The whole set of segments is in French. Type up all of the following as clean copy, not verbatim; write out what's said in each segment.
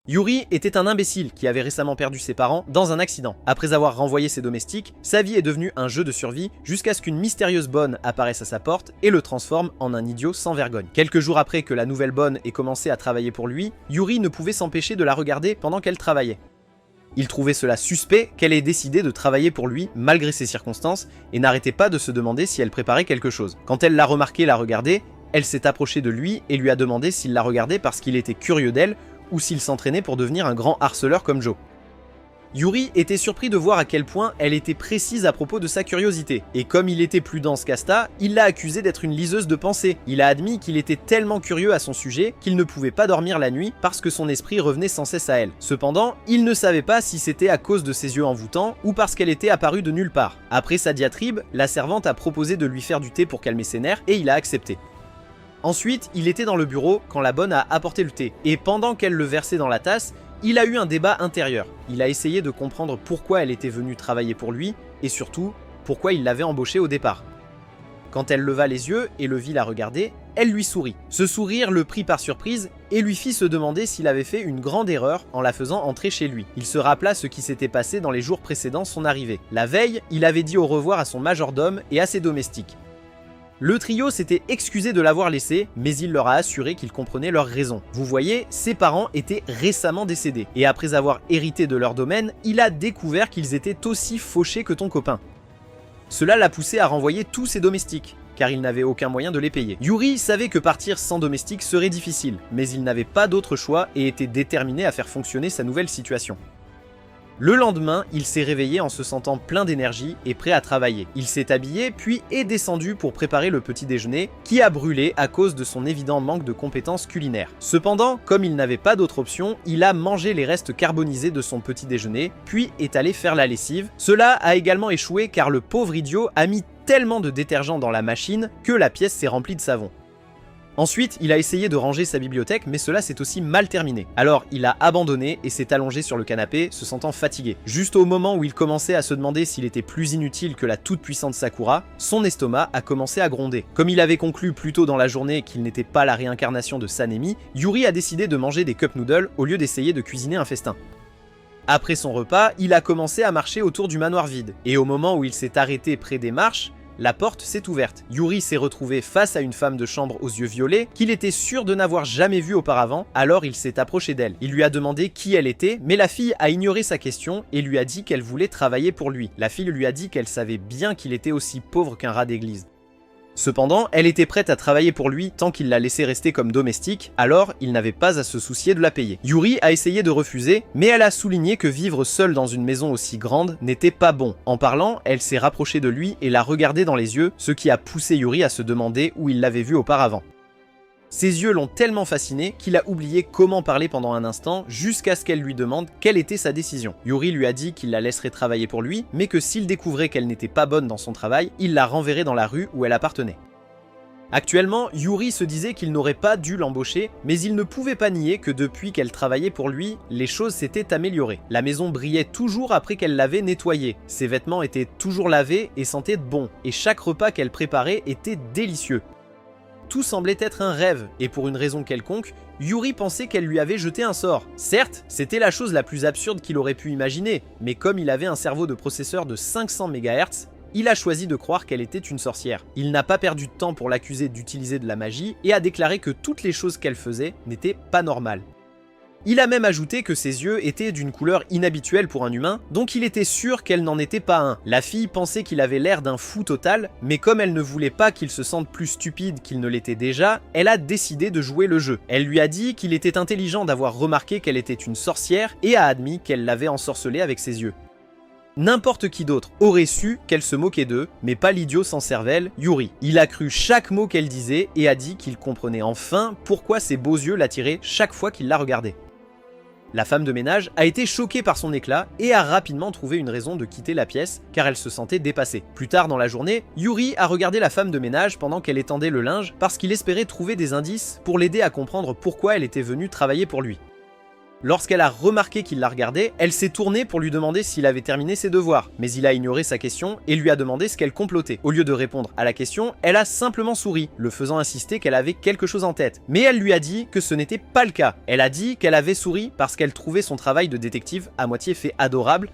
Yuri était un imbécile qui avait récemment perdu ses parents dans un accident. Après avoir renvoyé ses domestiques, sa vie est devenue un jeu de survie jusqu'à ce qu'une mystérieuse bonne apparaisse à sa porte et le transforme en un idiot sans vergogne. Quelques jours après que la nouvelle bonne ait commencé à travailler pour lui, Yuri ne pouvait s'empêcher de la regarder pendant qu'elle travaillait. Il trouvait cela suspect qu'elle ait décidé de travailler pour lui malgré ses circonstances et n'arrêtait pas de se demander si elle préparait quelque chose. Quand elle l'a remarqué la regarder, elle s'est approchée de lui et lui a demandé s'il la regardait parce qu'il était curieux d'elle ou s'il s'entraînait pour devenir un grand harceleur comme Joe. Yuri était surpris de voir à quel point elle était précise à propos de sa curiosité, et comme il était plus dense qu'Asta, il l'a accusée d'être une liseuse de pensées. Il a admis qu'il était tellement curieux à son sujet qu'il ne pouvait pas dormir la nuit parce que son esprit revenait sans cesse à elle. Cependant, il ne savait pas si c'était à cause de ses yeux envoûtants ou parce qu'elle était apparue de nulle part. Après sa diatribe, la servante a proposé de lui faire du thé pour calmer ses nerfs et il a accepté. Ensuite, il était dans le bureau quand la bonne a apporté le thé, et pendant qu'elle le versait dans la tasse, il a eu un débat intérieur. Il a essayé de comprendre pourquoi elle était venue travailler pour lui, et surtout, pourquoi il l'avait embauchée au départ. Quand elle leva les yeux et le vit la regarder, elle lui sourit. Ce sourire le prit par surprise et lui fit se demander s'il avait fait une grande erreur en la faisant entrer chez lui. Il se rappela ce qui s'était passé dans les jours précédant son arrivée. La veille, il avait dit au revoir à son majordome et à ses domestiques. Le trio s'était excusé de l'avoir laissé, mais il leur a assuré qu'il comprenait leurs raisons. Vous voyez, ses parents étaient récemment décédés, et après avoir hérité de leur domaine, il a découvert qu'ils étaient aussi fauchés que ton copain. Cela l'a poussé à renvoyer tous ses domestiques, car il n'avait aucun moyen de les payer. Yuri savait que partir sans domestique serait difficile, mais il n'avait pas d'autre choix et était déterminé à faire fonctionner sa nouvelle situation. Le lendemain, il s'est réveillé en se sentant plein d'énergie et prêt à travailler. Il s'est habillé puis est descendu pour préparer le petit déjeuner qui a brûlé à cause de son évident manque de compétences culinaires. Cependant, comme il n'avait pas d'autre option, il a mangé les restes carbonisés de son petit déjeuner puis est allé faire la lessive. Cela a également échoué car le pauvre idiot a mis tellement de détergent dans la machine que la pièce s'est remplie de savon. Ensuite, il a essayé de ranger sa bibliothèque, mais cela s'est aussi mal terminé. Alors, il a abandonné et s'est allongé sur le canapé, se sentant fatigué. Juste au moment où il commençait à se demander s'il était plus inutile que la toute-puissante Sakura, son estomac a commencé à gronder. Comme il avait conclu plus tôt dans la journée qu'il n'était pas la réincarnation de Sanemi, Yuri a décidé de manger des cup noodles au lieu d'essayer de cuisiner un festin. Après son repas, il a commencé à marcher autour du manoir vide, et au moment où il s'est arrêté près des marches, la porte s'est ouverte. Yuri s'est retrouvé face à une femme de chambre aux yeux violets qu'il était sûr de n'avoir jamais vue auparavant, alors il s'est approché d'elle. Il lui a demandé qui elle était, mais la fille a ignoré sa question et lui a dit qu'elle voulait travailler pour lui. La fille lui a dit qu'elle savait bien qu'il était aussi pauvre qu'un rat d'église. Cependant, elle était prête à travailler pour lui tant qu'il la laissait rester comme domestique, alors il n'avait pas à se soucier de la payer. Yuri a essayé de refuser, mais elle a souligné que vivre seule dans une maison aussi grande n'était pas bon. En parlant, elle s'est rapprochée de lui et l'a regardé dans les yeux, ce qui a poussé Yuri à se demander où il l'avait vue auparavant. Ses yeux l'ont tellement fasciné qu'il a oublié comment parler pendant un instant jusqu'à ce qu'elle lui demande quelle était sa décision. Yuri lui a dit qu'il la laisserait travailler pour lui, mais que s'il découvrait qu'elle n'était pas bonne dans son travail, il la renverrait dans la rue où elle appartenait. Actuellement, Yuri se disait qu'il n'aurait pas dû l'embaucher, mais il ne pouvait pas nier que depuis qu'elle travaillait pour lui, les choses s'étaient améliorées. La maison brillait toujours après qu'elle l'avait nettoyée, ses vêtements étaient toujours lavés et sentaient bon, et chaque repas qu'elle préparait était délicieux. Tout semblait être un rêve, et pour une raison quelconque, Yuri pensait qu'elle lui avait jeté un sort. Certes, c'était la chose la plus absurde qu'il aurait pu imaginer, mais comme il avait un cerveau de processeur de 500 MHz, il a choisi de croire qu'elle était une sorcière. Il n'a pas perdu de temps pour l'accuser d'utiliser de la magie, et a déclaré que toutes les choses qu'elle faisait n'étaient pas normales. Il a même ajouté que ses yeux étaient d'une couleur inhabituelle pour un humain, donc il était sûr qu'elle n'en était pas un. La fille pensait qu'il avait l'air d'un fou total, mais comme elle ne voulait pas qu'il se sente plus stupide qu'il ne l'était déjà, elle a décidé de jouer le jeu. Elle lui a dit qu'il était intelligent d'avoir remarqué qu'elle était une sorcière et a admis qu'elle l'avait ensorcelée avec ses yeux. N'importe qui d'autre aurait su qu'elle se moquait d'eux, mais pas l'idiot sans cervelle, Yuri. Il a cru chaque mot qu'elle disait et a dit qu'il comprenait enfin pourquoi ses beaux yeux l'attiraient chaque fois qu'il la regardait. La femme de ménage a été choquée par son éclat et a rapidement trouvé une raison de quitter la pièce car elle se sentait dépassée. Plus tard dans la journée, Yuri a regardé la femme de ménage pendant qu'elle étendait le linge parce qu'il espérait trouver des indices pour l'aider à comprendre pourquoi elle était venue travailler pour lui. Lorsqu'elle a remarqué qu'il la regardait, elle s'est tournée pour lui demander s'il avait terminé ses devoirs, mais il a ignoré sa question et lui a demandé ce qu'elle complotait. Au lieu de répondre à la question, elle a simplement souri, le faisant insister qu'elle avait quelque chose en tête. Mais elle lui a dit que ce n'était pas le cas. Elle a dit qu'elle avait souri parce qu'elle trouvait son travail de détective à moitié fait adorable.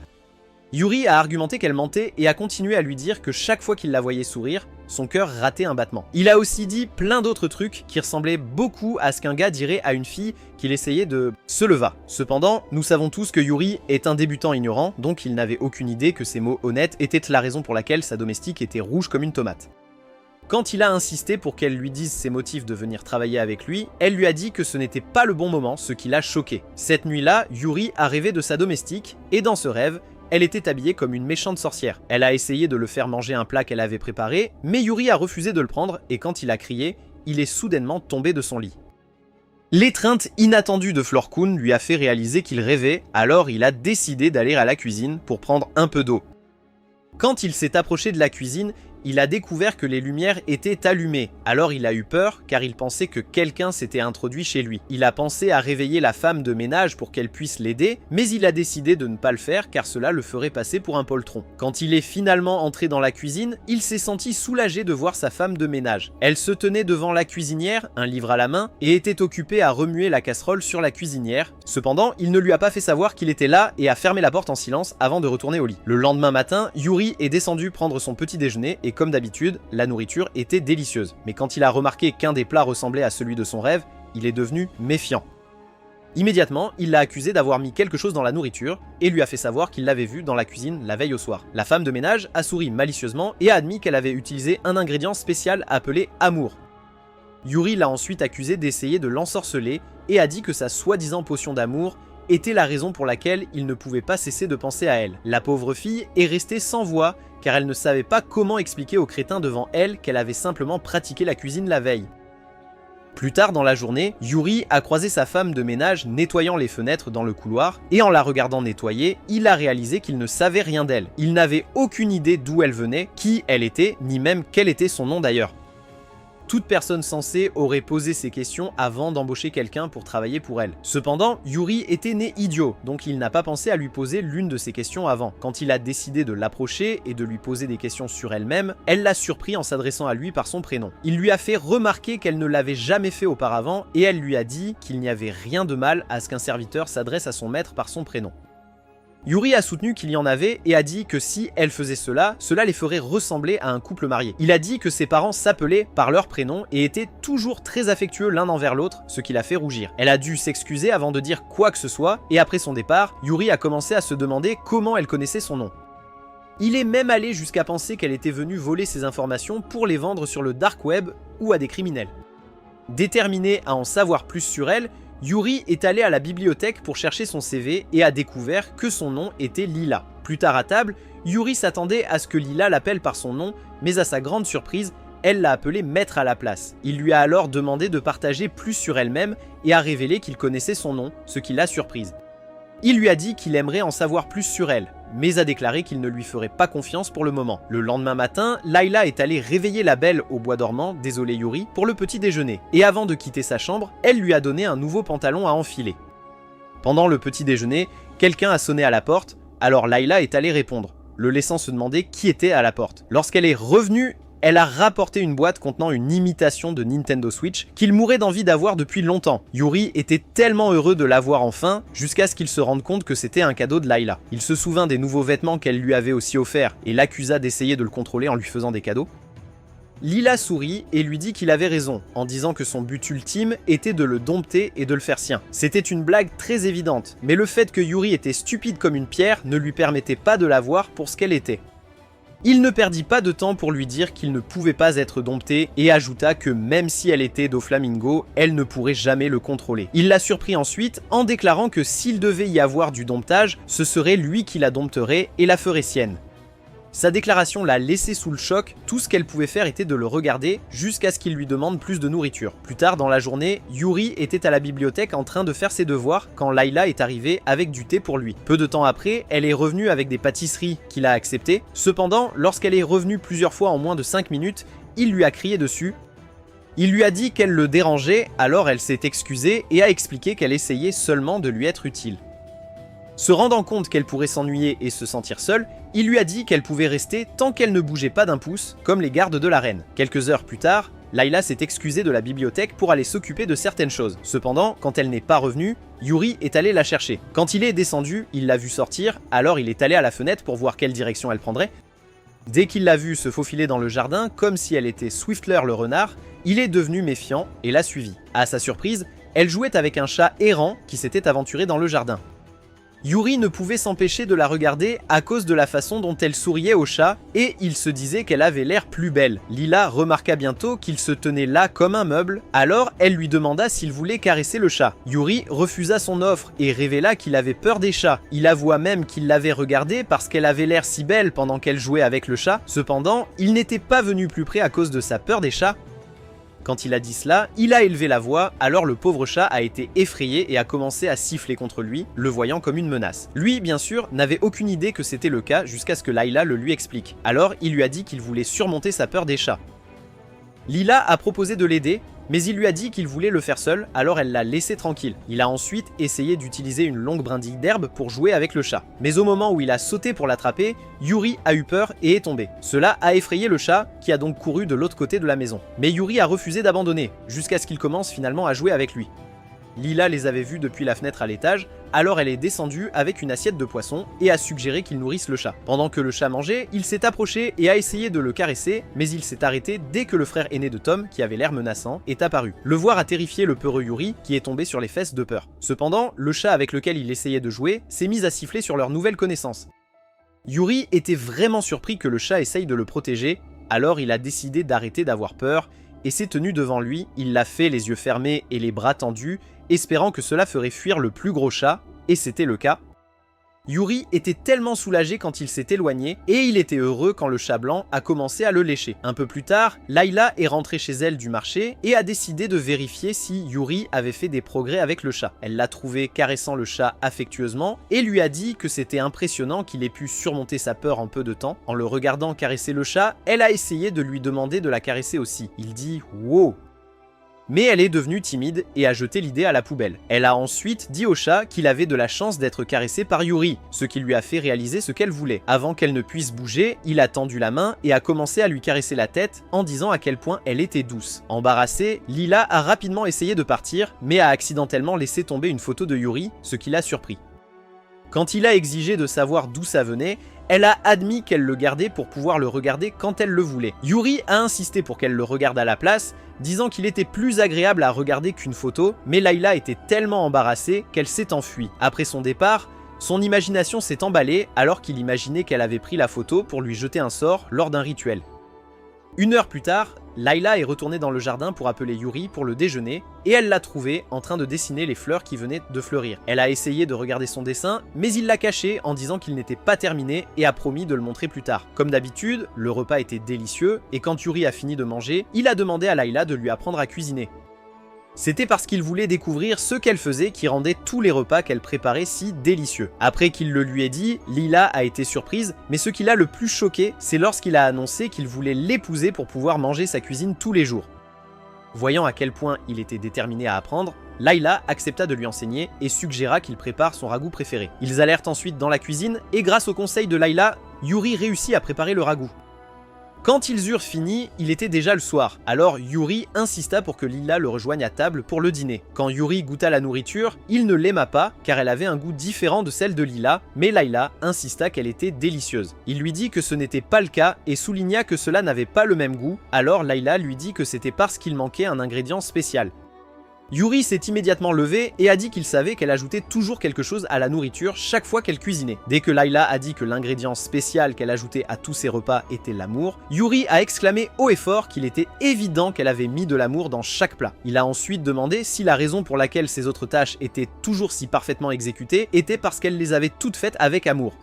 Yuri a argumenté qu'elle mentait et a continué à lui dire que chaque fois qu'il la voyait sourire, son cœur ratait un battement. Il a aussi dit plein d'autres trucs qui ressemblaient beaucoup à ce qu'un gars dirait à une fille qu'il essayait de se lever. Cependant, nous savons tous que Yuri est un débutant ignorant, donc il n'avait aucune idée que ces mots honnêtes étaient la raison pour laquelle sa domestique était rouge comme une tomate. Quand il a insisté pour qu'elle lui dise ses motifs de venir travailler avec lui, elle lui a dit que ce n'était pas le bon moment, ce qui l'a choqué. Cette nuit-là, Yuri a rêvé de sa domestique, et dans ce rêve, elle était habillée comme une méchante sorcière. Elle a essayé de le faire manger un plat qu'elle avait préparé, mais Yuri a refusé de le prendre et quand il a crié, il est soudainement tombé de son lit. L'étreinte inattendue de Florkun lui a fait réaliser qu'il rêvait, alors il a décidé d'aller à la cuisine pour prendre un peu d'eau. Quand il s'est approché de la cuisine, il a découvert que les lumières étaient allumées, alors il a eu peur car il pensait que quelqu'un s'était introduit chez lui. Il a pensé à réveiller la femme de ménage pour qu'elle puisse l'aider, mais il a décidé de ne pas le faire car cela le ferait passer pour un poltron. Quand il est finalement entré dans la cuisine, il s'est senti soulagé de voir sa femme de ménage. Elle se tenait devant la cuisinière, un livre à la main, et était occupée à remuer la casserole sur la cuisinière. Cependant, il ne lui a pas fait savoir qu'il était là et a fermé la porte en silence avant de retourner au lit. Le lendemain matin, Yuri est descendu prendre son petit déjeuner et comme d'habitude, la nourriture était délicieuse. Mais quand il a remarqué qu'un des plats ressemblait à celui de son rêve, il est devenu méfiant. Immédiatement, il l'a accusé d'avoir mis quelque chose dans la nourriture et lui a fait savoir qu'il l'avait vu dans la cuisine la veille au soir. La femme de ménage a souri malicieusement et a admis qu'elle avait utilisé un ingrédient spécial appelé amour. Yuri l'a ensuite accusé d'essayer de l'ensorceler et a dit que sa soi-disant potion d'amour était la raison pour laquelle il ne pouvait pas cesser de penser à elle. La pauvre fille est restée sans voix car elle ne savait pas comment expliquer au crétin devant elle qu'elle avait simplement pratiqué la cuisine la veille. Plus tard dans la journée, Yuri a croisé sa femme de ménage nettoyant les fenêtres dans le couloir et en la regardant nettoyer, il a réalisé qu'il ne savait rien d'elle. Il n'avait aucune idée d'où elle venait, qui elle était, ni même quel était son nom d'ailleurs. Toute personne sensée aurait posé ces questions avant d'embaucher quelqu'un pour travailler pour elle. Cependant, Yuri était né idiot, donc il n'a pas pensé à lui poser l'une de ces questions avant. Quand il a décidé de l'approcher et de lui poser des questions sur elle-même, elle l'a surpris en s'adressant à lui par son prénom. Il lui a fait remarquer qu'elle ne l'avait jamais fait auparavant et elle lui a dit qu'il n'y avait rien de mal à ce qu'un serviteur s'adresse à son maître par son prénom. Yuri a soutenu qu'il y en avait et a dit que si elle faisait cela, cela les ferait ressembler à un couple marié. Il a dit que ses parents s'appelaient par leur prénom et étaient toujours très affectueux l'un envers l'autre, ce qui l'a fait rougir. Elle a dû s'excuser avant de dire quoi que ce soit et après son départ, Yuri a commencé à se demander comment elle connaissait son nom. Il est même allé jusqu'à penser qu'elle était venue voler ces informations pour les vendre sur le dark web ou à des criminels. Déterminé à en savoir plus sur elle, Yuri est allé à la bibliothèque pour chercher son CV et a découvert que son nom était Lila. Plus tard à table, Yuri s'attendait à ce que Lila l'appelle par son nom, mais à sa grande surprise, elle l'a appelé maître à la place. Il lui a alors demandé de partager plus sur elle-même et a révélé qu'il connaissait son nom, ce qui l'a surprise. Il lui a dit qu'il aimerait en savoir plus sur elle, mais a déclaré qu'il ne lui ferait pas confiance pour le moment. Le lendemain matin, Layla est allée réveiller la belle au bois dormant, désolé Yuri, pour le petit déjeuner. Et avant de quitter sa chambre, elle lui a donné un nouveau pantalon à enfiler. Pendant le petit déjeuner, quelqu'un a sonné à la porte, alors Layla est allée répondre, le laissant se demander qui était à la porte. Lorsqu'elle est revenue, elle a rapporté une boîte contenant une imitation de Nintendo Switch qu'il mourait d'envie d'avoir depuis longtemps. Yuri était tellement heureux de l'avoir enfin, jusqu'à ce qu'il se rende compte que c'était un cadeau de Layla. Il se souvint des nouveaux vêtements qu'elle lui avait aussi offerts et l'accusa d'essayer de le contrôler en lui faisant des cadeaux. Lila sourit et lui dit qu'il avait raison, en disant que son but ultime était de le dompter et de le faire sien. C'était une blague très évidente, mais le fait que Yuri était stupide comme une pierre ne lui permettait pas de la voir pour ce qu'elle était. Il ne perdit pas de temps pour lui dire qu'il ne pouvait pas être dompté et ajouta que même si elle était Doflamingo, elle ne pourrait jamais le contrôler. Il l'a surpris ensuite en déclarant que s'il devait y avoir du domptage, ce serait lui qui la dompterait et la ferait sienne. Sa déclaration l'a laissé sous le choc, tout ce qu'elle pouvait faire était de le regarder jusqu'à ce qu'il lui demande plus de nourriture. Plus tard dans la journée, Yuri était à la bibliothèque en train de faire ses devoirs quand Layla est arrivée avec du thé pour lui. Peu de temps après, elle est revenue avec des pâtisseries qu'il a acceptées. Cependant, lorsqu'elle est revenue plusieurs fois en moins de 5 minutes, il lui a crié dessus Il lui a dit qu'elle le dérangeait, alors elle s'est excusée et a expliqué qu'elle essayait seulement de lui être utile. Se rendant compte qu'elle pourrait s'ennuyer et se sentir seule, il lui a dit qu'elle pouvait rester tant qu'elle ne bougeait pas d'un pouce, comme les gardes de la reine. Quelques heures plus tard, Layla s'est excusée de la bibliothèque pour aller s'occuper de certaines choses. Cependant, quand elle n'est pas revenue, Yuri est allé la chercher. Quand il est descendu, il l'a vue sortir, alors il est allé à la fenêtre pour voir quelle direction elle prendrait. Dès qu'il l'a vue se faufiler dans le jardin, comme si elle était Swiftler le renard, il est devenu méfiant et l'a suivie. À sa surprise, elle jouait avec un chat errant qui s'était aventuré dans le jardin. Yuri ne pouvait s'empêcher de la regarder à cause de la façon dont elle souriait au chat et il se disait qu'elle avait l'air plus belle. Lila remarqua bientôt qu'il se tenait là comme un meuble, alors elle lui demanda s'il voulait caresser le chat. Yuri refusa son offre et révéla qu'il avait peur des chats. Il avoua même qu'il l'avait regardée parce qu'elle avait l'air si belle pendant qu'elle jouait avec le chat. Cependant, il n'était pas venu plus près à cause de sa peur des chats. Quand il a dit cela, il a élevé la voix, alors le pauvre chat a été effrayé et a commencé à siffler contre lui, le voyant comme une menace. Lui, bien sûr, n'avait aucune idée que c'était le cas jusqu'à ce que Layla le lui explique. Alors, il lui a dit qu'il voulait surmonter sa peur des chats. Lila a proposé de l'aider, mais il lui a dit qu'il voulait le faire seul, alors elle l'a laissé tranquille. Il a ensuite essayé d'utiliser une longue brindille d'herbe pour jouer avec le chat. Mais au moment où il a sauté pour l'attraper, Yuri a eu peur et est tombé. Cela a effrayé le chat, qui a donc couru de l'autre côté de la maison. Mais Yuri a refusé d'abandonner, jusqu'à ce qu'il commence finalement à jouer avec lui. Lila les avait vus depuis la fenêtre à l'étage, alors elle est descendue avec une assiette de poisson et a suggéré qu'il nourrisse le chat. Pendant que le chat mangeait, il s'est approché et a essayé de le caresser, mais il s'est arrêté dès que le frère aîné de Tom, qui avait l'air menaçant, est apparu. Le voir a terrifié le peureux Yuri, qui est tombé sur les fesses de peur. Cependant, le chat avec lequel il essayait de jouer s'est mis à siffler sur leur nouvelle connaissance. Yuri était vraiment surpris que le chat essaye de le protéger, alors il a décidé d'arrêter d'avoir peur, et s'est tenu devant lui, il l'a fait les yeux fermés et les bras tendus, espérant que cela ferait fuir le plus gros chat, et c'était le cas. Yuri était tellement soulagé quand il s'est éloigné, et il était heureux quand le chat blanc a commencé à le lécher. Un peu plus tard, Layla est rentrée chez elle du marché, et a décidé de vérifier si Yuri avait fait des progrès avec le chat. Elle l'a trouvé caressant le chat affectueusement, et lui a dit que c'était impressionnant qu'il ait pu surmonter sa peur en peu de temps. En le regardant caresser le chat, elle a essayé de lui demander de la caresser aussi. Il dit « Wow !» Mais elle est devenue timide et a jeté l'idée à la poubelle. Elle a ensuite dit au chat qu'il avait de la chance d'être caressé par Yuri, ce qui lui a fait réaliser ce qu'elle voulait. Avant qu'elle ne puisse bouger, il a tendu la main et a commencé à lui caresser la tête en disant à quel point elle était douce. Embarrassée, Lila a rapidement essayé de partir, mais a accidentellement laissé tomber une photo de Yuri, ce qui l'a surpris. Quand il a exigé de savoir d'où ça venait, elle a admis qu'elle le gardait pour pouvoir le regarder quand elle le voulait. Yuri a insisté pour qu'elle le regarde à la place, disant qu'il était plus agréable à regarder qu'une photo, mais Layla était tellement embarrassée qu'elle s'est enfuie. Après son départ, son imagination s'est emballée alors qu'il imaginait qu'elle avait pris la photo pour lui jeter un sort lors d'un rituel. Une heure plus tard, Layla est retournée dans le jardin pour appeler Yuri pour le déjeuner et elle l'a trouvé en train de dessiner les fleurs qui venaient de fleurir. Elle a essayé de regarder son dessin, mais il l'a caché en disant qu'il n'était pas terminé et a promis de le montrer plus tard. Comme d'habitude, le repas était délicieux et quand Yuri a fini de manger, il a demandé à Layla de lui apprendre à cuisiner. C'était parce qu'il voulait découvrir ce qu'elle faisait qui rendait tous les repas qu'elle préparait si délicieux. Après qu'il le lui ait dit, Lila a été surprise, mais ce qui l'a le plus choqué, c'est lorsqu'il a annoncé qu'il voulait l'épouser pour pouvoir manger sa cuisine tous les jours. Voyant à quel point il était déterminé à apprendre, Layla accepta de lui enseigner et suggéra qu'il prépare son ragoût préféré. Ils allèrent ensuite dans la cuisine et grâce au conseil de Layla, Yuri réussit à préparer le ragoût. Quand ils eurent fini, il était déjà le soir, alors Yuri insista pour que Lila le rejoigne à table pour le dîner. Quand Yuri goûta la nourriture, il ne l'aima pas car elle avait un goût différent de celle de Lila, mais Layla insista qu'elle était délicieuse. Il lui dit que ce n'était pas le cas et souligna que cela n'avait pas le même goût, alors Layla lui dit que c'était parce qu'il manquait un ingrédient spécial. Yuri s'est immédiatement levé et a dit qu'il savait qu'elle ajoutait toujours quelque chose à la nourriture chaque fois qu'elle cuisinait. Dès que Layla a dit que l'ingrédient spécial qu'elle ajoutait à tous ses repas était l'amour, Yuri a exclamé haut et fort qu'il était évident qu'elle avait mis de l'amour dans chaque plat. Il a ensuite demandé si la raison pour laquelle ses autres tâches étaient toujours si parfaitement exécutées était parce qu'elle les avait toutes faites avec amour.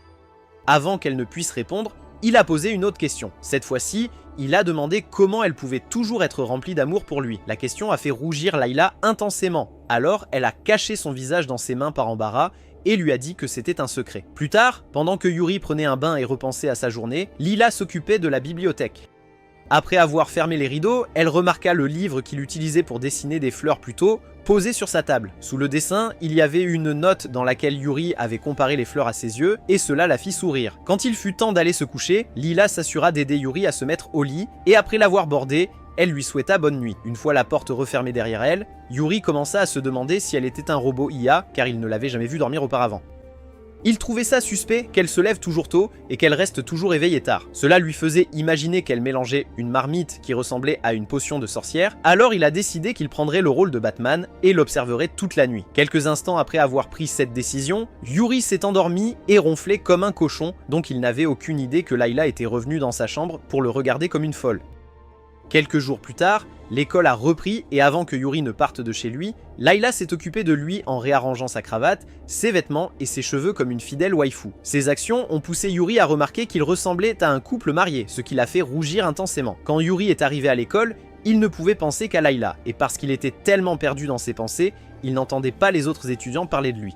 Avant qu'elle ne puisse répondre, il a posé une autre question. Cette fois-ci, il a demandé comment elle pouvait toujours être remplie d'amour pour lui. La question a fait rougir Layla intensément. Alors, elle a caché son visage dans ses mains par embarras et lui a dit que c'était un secret. Plus tard, pendant que Yuri prenait un bain et repensait à sa journée, Lila s'occupait de la bibliothèque. Après avoir fermé les rideaux, elle remarqua le livre qu'il utilisait pour dessiner des fleurs plus tôt, posé sur sa table. Sous le dessin, il y avait une note dans laquelle Yuri avait comparé les fleurs à ses yeux, et cela la fit sourire. Quand il fut temps d'aller se coucher, Lila s'assura d'aider Yuri à se mettre au lit, et après l'avoir bordé, elle lui souhaita bonne nuit. Une fois la porte refermée derrière elle, Yuri commença à se demander si elle était un robot IA, car il ne l'avait jamais vue dormir auparavant. Il trouvait ça suspect qu'elle se lève toujours tôt et qu'elle reste toujours éveillée tard. Cela lui faisait imaginer qu'elle mélangeait une marmite qui ressemblait à une potion de sorcière, alors il a décidé qu'il prendrait le rôle de Batman et l'observerait toute la nuit. Quelques instants après avoir pris cette décision, Yuri s'est endormi et ronflait comme un cochon, donc il n'avait aucune idée que Layla était revenue dans sa chambre pour le regarder comme une folle. Quelques jours plus tard, l'école a repris et avant que Yuri ne parte de chez lui, Layla s'est occupée de lui en réarrangeant sa cravate, ses vêtements et ses cheveux comme une fidèle waifu. Ses actions ont poussé Yuri à remarquer qu'il ressemblait à un couple marié, ce qui l'a fait rougir intensément. Quand Yuri est arrivé à l'école, il ne pouvait penser qu'à Layla, et parce qu'il était tellement perdu dans ses pensées, il n'entendait pas les autres étudiants parler de lui.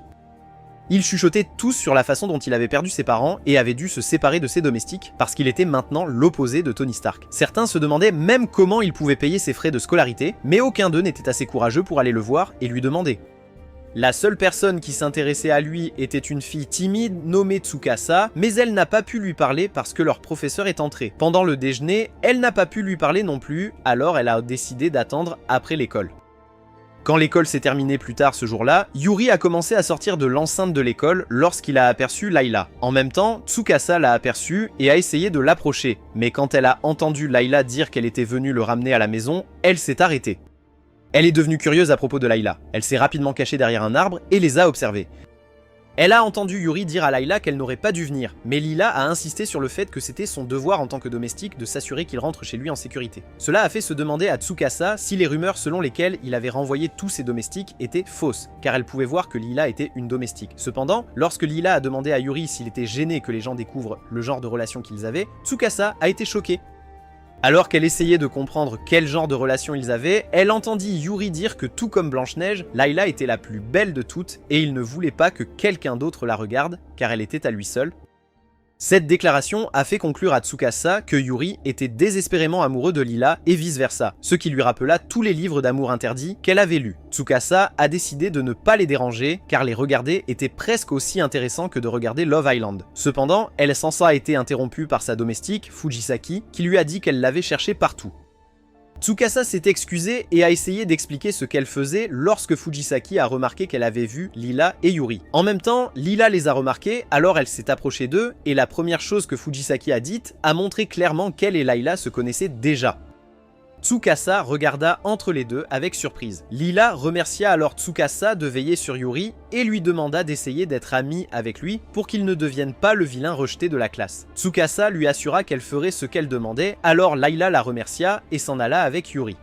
Ils chuchotaient tous sur la façon dont il avait perdu ses parents et avait dû se séparer de ses domestiques parce qu'il était maintenant l'opposé de Tony Stark. Certains se demandaient même comment il pouvait payer ses frais de scolarité, mais aucun d'eux n'était assez courageux pour aller le voir et lui demander. La seule personne qui s'intéressait à lui était une fille timide nommée Tsukasa, mais elle n'a pas pu lui parler parce que leur professeur est entré. Pendant le déjeuner, elle n'a pas pu lui parler non plus, alors elle a décidé d'attendre après l'école. Quand l'école s'est terminée plus tard ce jour-là, Yuri a commencé à sortir de l'enceinte de l'école lorsqu'il a aperçu Layla. En même temps, Tsukasa l'a aperçu et a essayé de l'approcher, mais quand elle a entendu Layla dire qu'elle était venue le ramener à la maison, elle s'est arrêtée. Elle est devenue curieuse à propos de Layla. Elle s'est rapidement cachée derrière un arbre et les a observés. Elle a entendu Yuri dire à Layla qu'elle n'aurait pas dû venir, mais Lila a insisté sur le fait que c'était son devoir en tant que domestique de s'assurer qu'il rentre chez lui en sécurité. Cela a fait se demander à Tsukasa si les rumeurs selon lesquelles il avait renvoyé tous ses domestiques étaient fausses, car elle pouvait voir que Lila était une domestique. Cependant, lorsque Lila a demandé à Yuri s'il était gêné que les gens découvrent le genre de relation qu'ils avaient, Tsukasa a été choquée. Alors qu'elle essayait de comprendre quel genre de relation ils avaient, elle entendit Yuri dire que tout comme Blanche-Neige, Layla était la plus belle de toutes et il ne voulait pas que quelqu'un d'autre la regarde, car elle était à lui seule. Cette déclaration a fait conclure à Tsukasa que Yuri était désespérément amoureux de Lila et vice-versa, ce qui lui rappela tous les livres d'amour interdits qu'elle avait lus. Tsukasa a décidé de ne pas les déranger car les regarder était presque aussi intéressant que de regarder Love Island. Cependant, elle s'en a été interrompue par sa domestique, Fujisaki, qui lui a dit qu'elle l'avait cherché partout. Tsukasa s'est excusée et a essayé d'expliquer ce qu'elle faisait lorsque Fujisaki a remarqué qu'elle avait vu Lila et Yuri. En même temps, Lila les a remarqués, alors elle s'est approchée d'eux et la première chose que Fujisaki a dite a montré clairement qu'elle et Layla se connaissaient déjà. Tsukasa regarda entre les deux avec surprise. Lila remercia alors Tsukasa de veiller sur Yuri et lui demanda d'essayer d'être amie avec lui pour qu'il ne devienne pas le vilain rejeté de la classe. Tsukasa lui assura qu'elle ferait ce qu'elle demandait, alors Layla la remercia et s'en alla avec Yuri.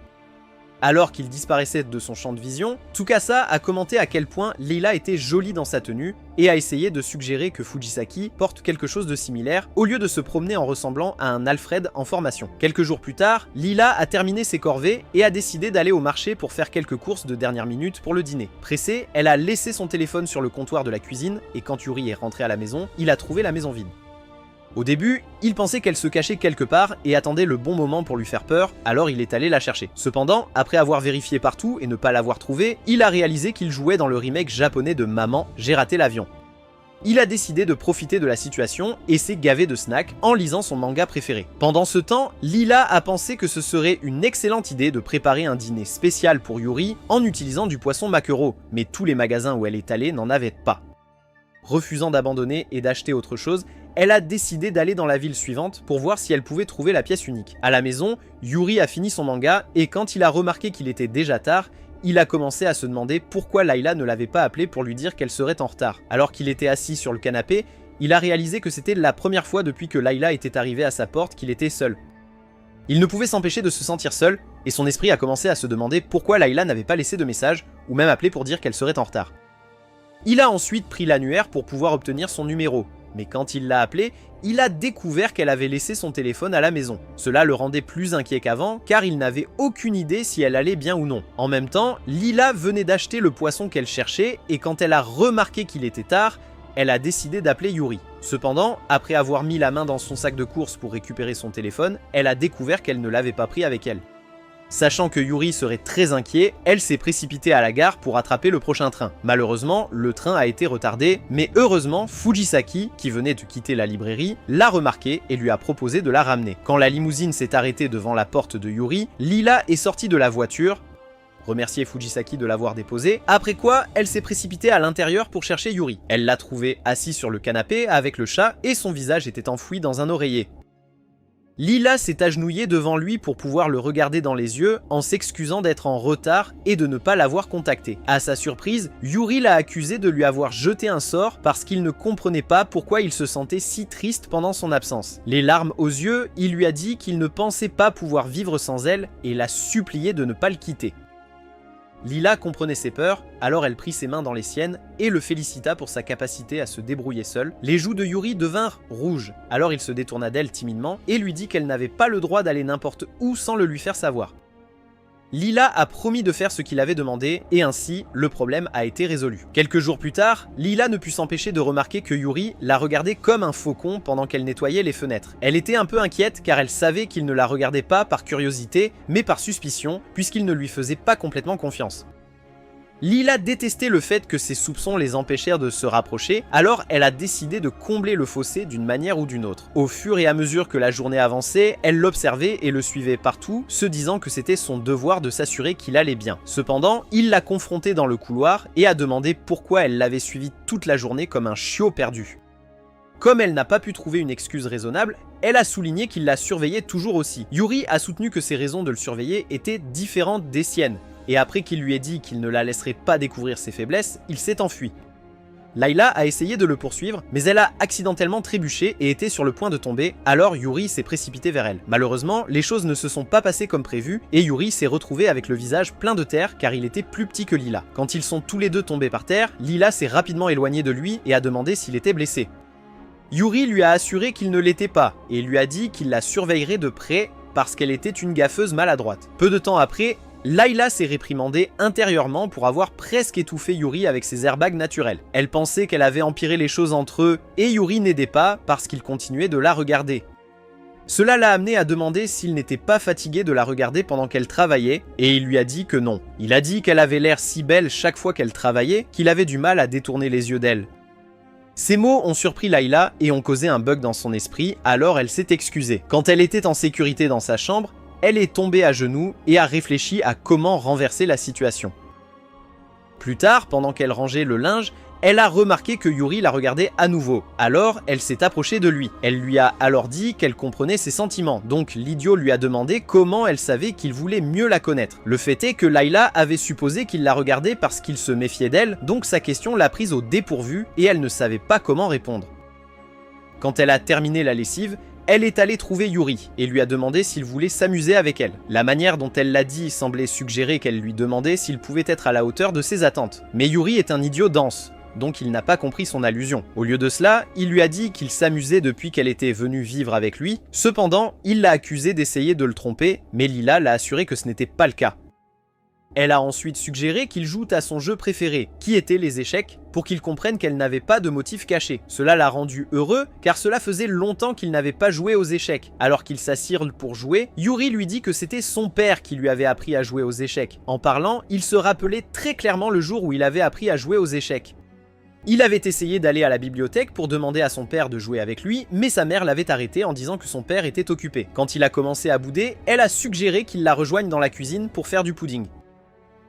Alors qu'il disparaissait de son champ de vision, Tsukasa a commenté à quel point Lila était jolie dans sa tenue et a essayé de suggérer que Fujisaki porte quelque chose de similaire au lieu de se promener en ressemblant à un Alfred en formation. Quelques jours plus tard, Lila a terminé ses corvées et a décidé d'aller au marché pour faire quelques courses de dernière minute pour le dîner. Pressée, elle a laissé son téléphone sur le comptoir de la cuisine et quand Yuri est rentré à la maison, il a trouvé la maison vide. Au début, il pensait qu'elle se cachait quelque part et attendait le bon moment pour lui faire peur, alors il est allé la chercher. Cependant, après avoir vérifié partout et ne pas l'avoir trouvée, il a réalisé qu'il jouait dans le remake japonais de Maman, j'ai raté l'avion. Il a décidé de profiter de la situation et s'est gavé de snacks en lisant son manga préféré. Pendant ce temps, Lila a pensé que ce serait une excellente idée de préparer un dîner spécial pour Yuri en utilisant du poisson maquereau, mais tous les magasins où elle est allée n'en avaient pas. Refusant d'abandonner et d'acheter autre chose, elle a décidé d'aller dans la ville suivante pour voir si elle pouvait trouver la pièce unique. À la maison, Yuri a fini son manga et quand il a remarqué qu'il était déjà tard, il a commencé à se demander pourquoi Layla ne l'avait pas appelé pour lui dire qu'elle serait en retard. Alors qu'il était assis sur le canapé, il a réalisé que c'était la première fois depuis que Layla était arrivée à sa porte qu'il était seul. Il ne pouvait s'empêcher de se sentir seul et son esprit a commencé à se demander pourquoi Layla n'avait pas laissé de message ou même appelé pour dire qu'elle serait en retard. Il a ensuite pris l'annuaire pour pouvoir obtenir son numéro. Mais quand il l'a appelée, il a découvert qu'elle avait laissé son téléphone à la maison. Cela le rendait plus inquiet qu'avant, car il n'avait aucune idée si elle allait bien ou non. En même temps, Lila venait d'acheter le poisson qu'elle cherchait, et quand elle a remarqué qu'il était tard, elle a décidé d'appeler Yuri. Cependant, après avoir mis la main dans son sac de course pour récupérer son téléphone, elle a découvert qu'elle ne l'avait pas pris avec elle. Sachant que Yuri serait très inquiet, elle s'est précipitée à la gare pour attraper le prochain train. Malheureusement, le train a été retardé, mais heureusement, Fujisaki, qui venait de quitter la librairie, l'a remarqué et lui a proposé de la ramener. Quand la limousine s'est arrêtée devant la porte de Yuri, Lila est sortie de la voiture, remercier Fujisaki de l'avoir déposée, après quoi elle s'est précipitée à l'intérieur pour chercher Yuri. Elle l'a trouvé assis sur le canapé avec le chat et son visage était enfoui dans un oreiller. Lila s'est agenouillée devant lui pour pouvoir le regarder dans les yeux en s'excusant d'être en retard et de ne pas l'avoir contacté. À sa surprise, Yuri l'a accusé de lui avoir jeté un sort parce qu'il ne comprenait pas pourquoi il se sentait si triste pendant son absence. Les larmes aux yeux, il lui a dit qu'il ne pensait pas pouvoir vivre sans elle et l'a supplié de ne pas le quitter. Lila comprenait ses peurs, alors elle prit ses mains dans les siennes et le félicita pour sa capacité à se débrouiller seule. Les joues de Yuri devinrent rouges, alors il se détourna d'elle timidement et lui dit qu'elle n'avait pas le droit d'aller n'importe où sans le lui faire savoir. Lila a promis de faire ce qu'il avait demandé et ainsi, le problème a été résolu. Quelques jours plus tard, Lila ne put s'empêcher de remarquer que Yuri la regardait comme un faucon pendant qu'elle nettoyait les fenêtres. Elle était un peu inquiète car elle savait qu'il ne la regardait pas par curiosité, mais par suspicion, puisqu'il ne lui faisait pas complètement confiance. Lila détestait le fait que ses soupçons les empêchèrent de se rapprocher, alors elle a décidé de combler le fossé d'une manière ou d'une autre. Au fur et à mesure que la journée avançait, elle l'observait et le suivait partout, se disant que c'était son devoir de s'assurer qu'il allait bien. Cependant, il l'a confrontée dans le couloir et a demandé pourquoi elle l'avait suivi toute la journée comme un chiot perdu. Comme elle n'a pas pu trouver une excuse raisonnable, elle a souligné qu'il la surveillait toujours aussi. Yuri a soutenu que ses raisons de le surveiller étaient différentes des siennes. Et après qu'il lui ait dit qu'il ne la laisserait pas découvrir ses faiblesses, il s'est enfui. Layla a essayé de le poursuivre, mais elle a accidentellement trébuché et était sur le point de tomber, alors Yuri s'est précipité vers elle. Malheureusement, les choses ne se sont pas passées comme prévu, et Yuri s'est retrouvé avec le visage plein de terre car il était plus petit que Lila. Quand ils sont tous les deux tombés par terre, Lila s'est rapidement éloignée de lui et a demandé s'il était blessé. Yuri lui a assuré qu'il ne l'était pas, et lui a dit qu'il la surveillerait de près parce qu'elle était une gaffeuse maladroite. Peu de temps après, Layla s'est réprimandée intérieurement pour avoir presque étouffé Yuri avec ses airbags naturels. Elle pensait qu'elle avait empiré les choses entre eux et Yuri n'aidait pas parce qu'il continuait de la regarder. Cela l'a amené à demander s'il n'était pas fatigué de la regarder pendant qu'elle travaillait et il lui a dit que non. Il a dit qu'elle avait l'air si belle chaque fois qu'elle travaillait qu'il avait du mal à détourner les yeux d'elle. Ces mots ont surpris Layla et ont causé un bug dans son esprit, alors elle s'est excusée. Quand elle était en sécurité dans sa chambre, elle est tombée à genoux et a réfléchi à comment renverser la situation. Plus tard, pendant qu'elle rangeait le linge, elle a remarqué que Yuri la regardait à nouveau. Alors, elle s'est approchée de lui. Elle lui a alors dit qu'elle comprenait ses sentiments. Donc, l'idiot lui a demandé comment elle savait qu'il voulait mieux la connaître. Le fait est que Layla avait supposé qu'il la regardait parce qu'il se méfiait d'elle, donc sa question l'a prise au dépourvu et elle ne savait pas comment répondre. Quand elle a terminé la lessive, elle est allée trouver Yuri et lui a demandé s'il voulait s'amuser avec elle. La manière dont elle l'a dit semblait suggérer qu'elle lui demandait s'il pouvait être à la hauteur de ses attentes. Mais Yuri est un idiot dense, donc il n'a pas compris son allusion. Au lieu de cela, il lui a dit qu'il s'amusait depuis qu'elle était venue vivre avec lui. Cependant, il l'a accusé d'essayer de le tromper, mais Lila l'a assuré que ce n'était pas le cas. Elle a ensuite suggéré qu'il joue à son jeu préféré, qui était les échecs, pour qu'il comprenne qu'elle n'avait pas de motif caché. Cela l'a rendu heureux, car cela faisait longtemps qu'il n'avait pas joué aux échecs. Alors qu'il s'assire pour jouer, Yuri lui dit que c'était son père qui lui avait appris à jouer aux échecs. En parlant, il se rappelait très clairement le jour où il avait appris à jouer aux échecs. Il avait essayé d'aller à la bibliothèque pour demander à son père de jouer avec lui, mais sa mère l'avait arrêté en disant que son père était occupé. Quand il a commencé à bouder, elle a suggéré qu'il la rejoigne dans la cuisine pour faire du pudding.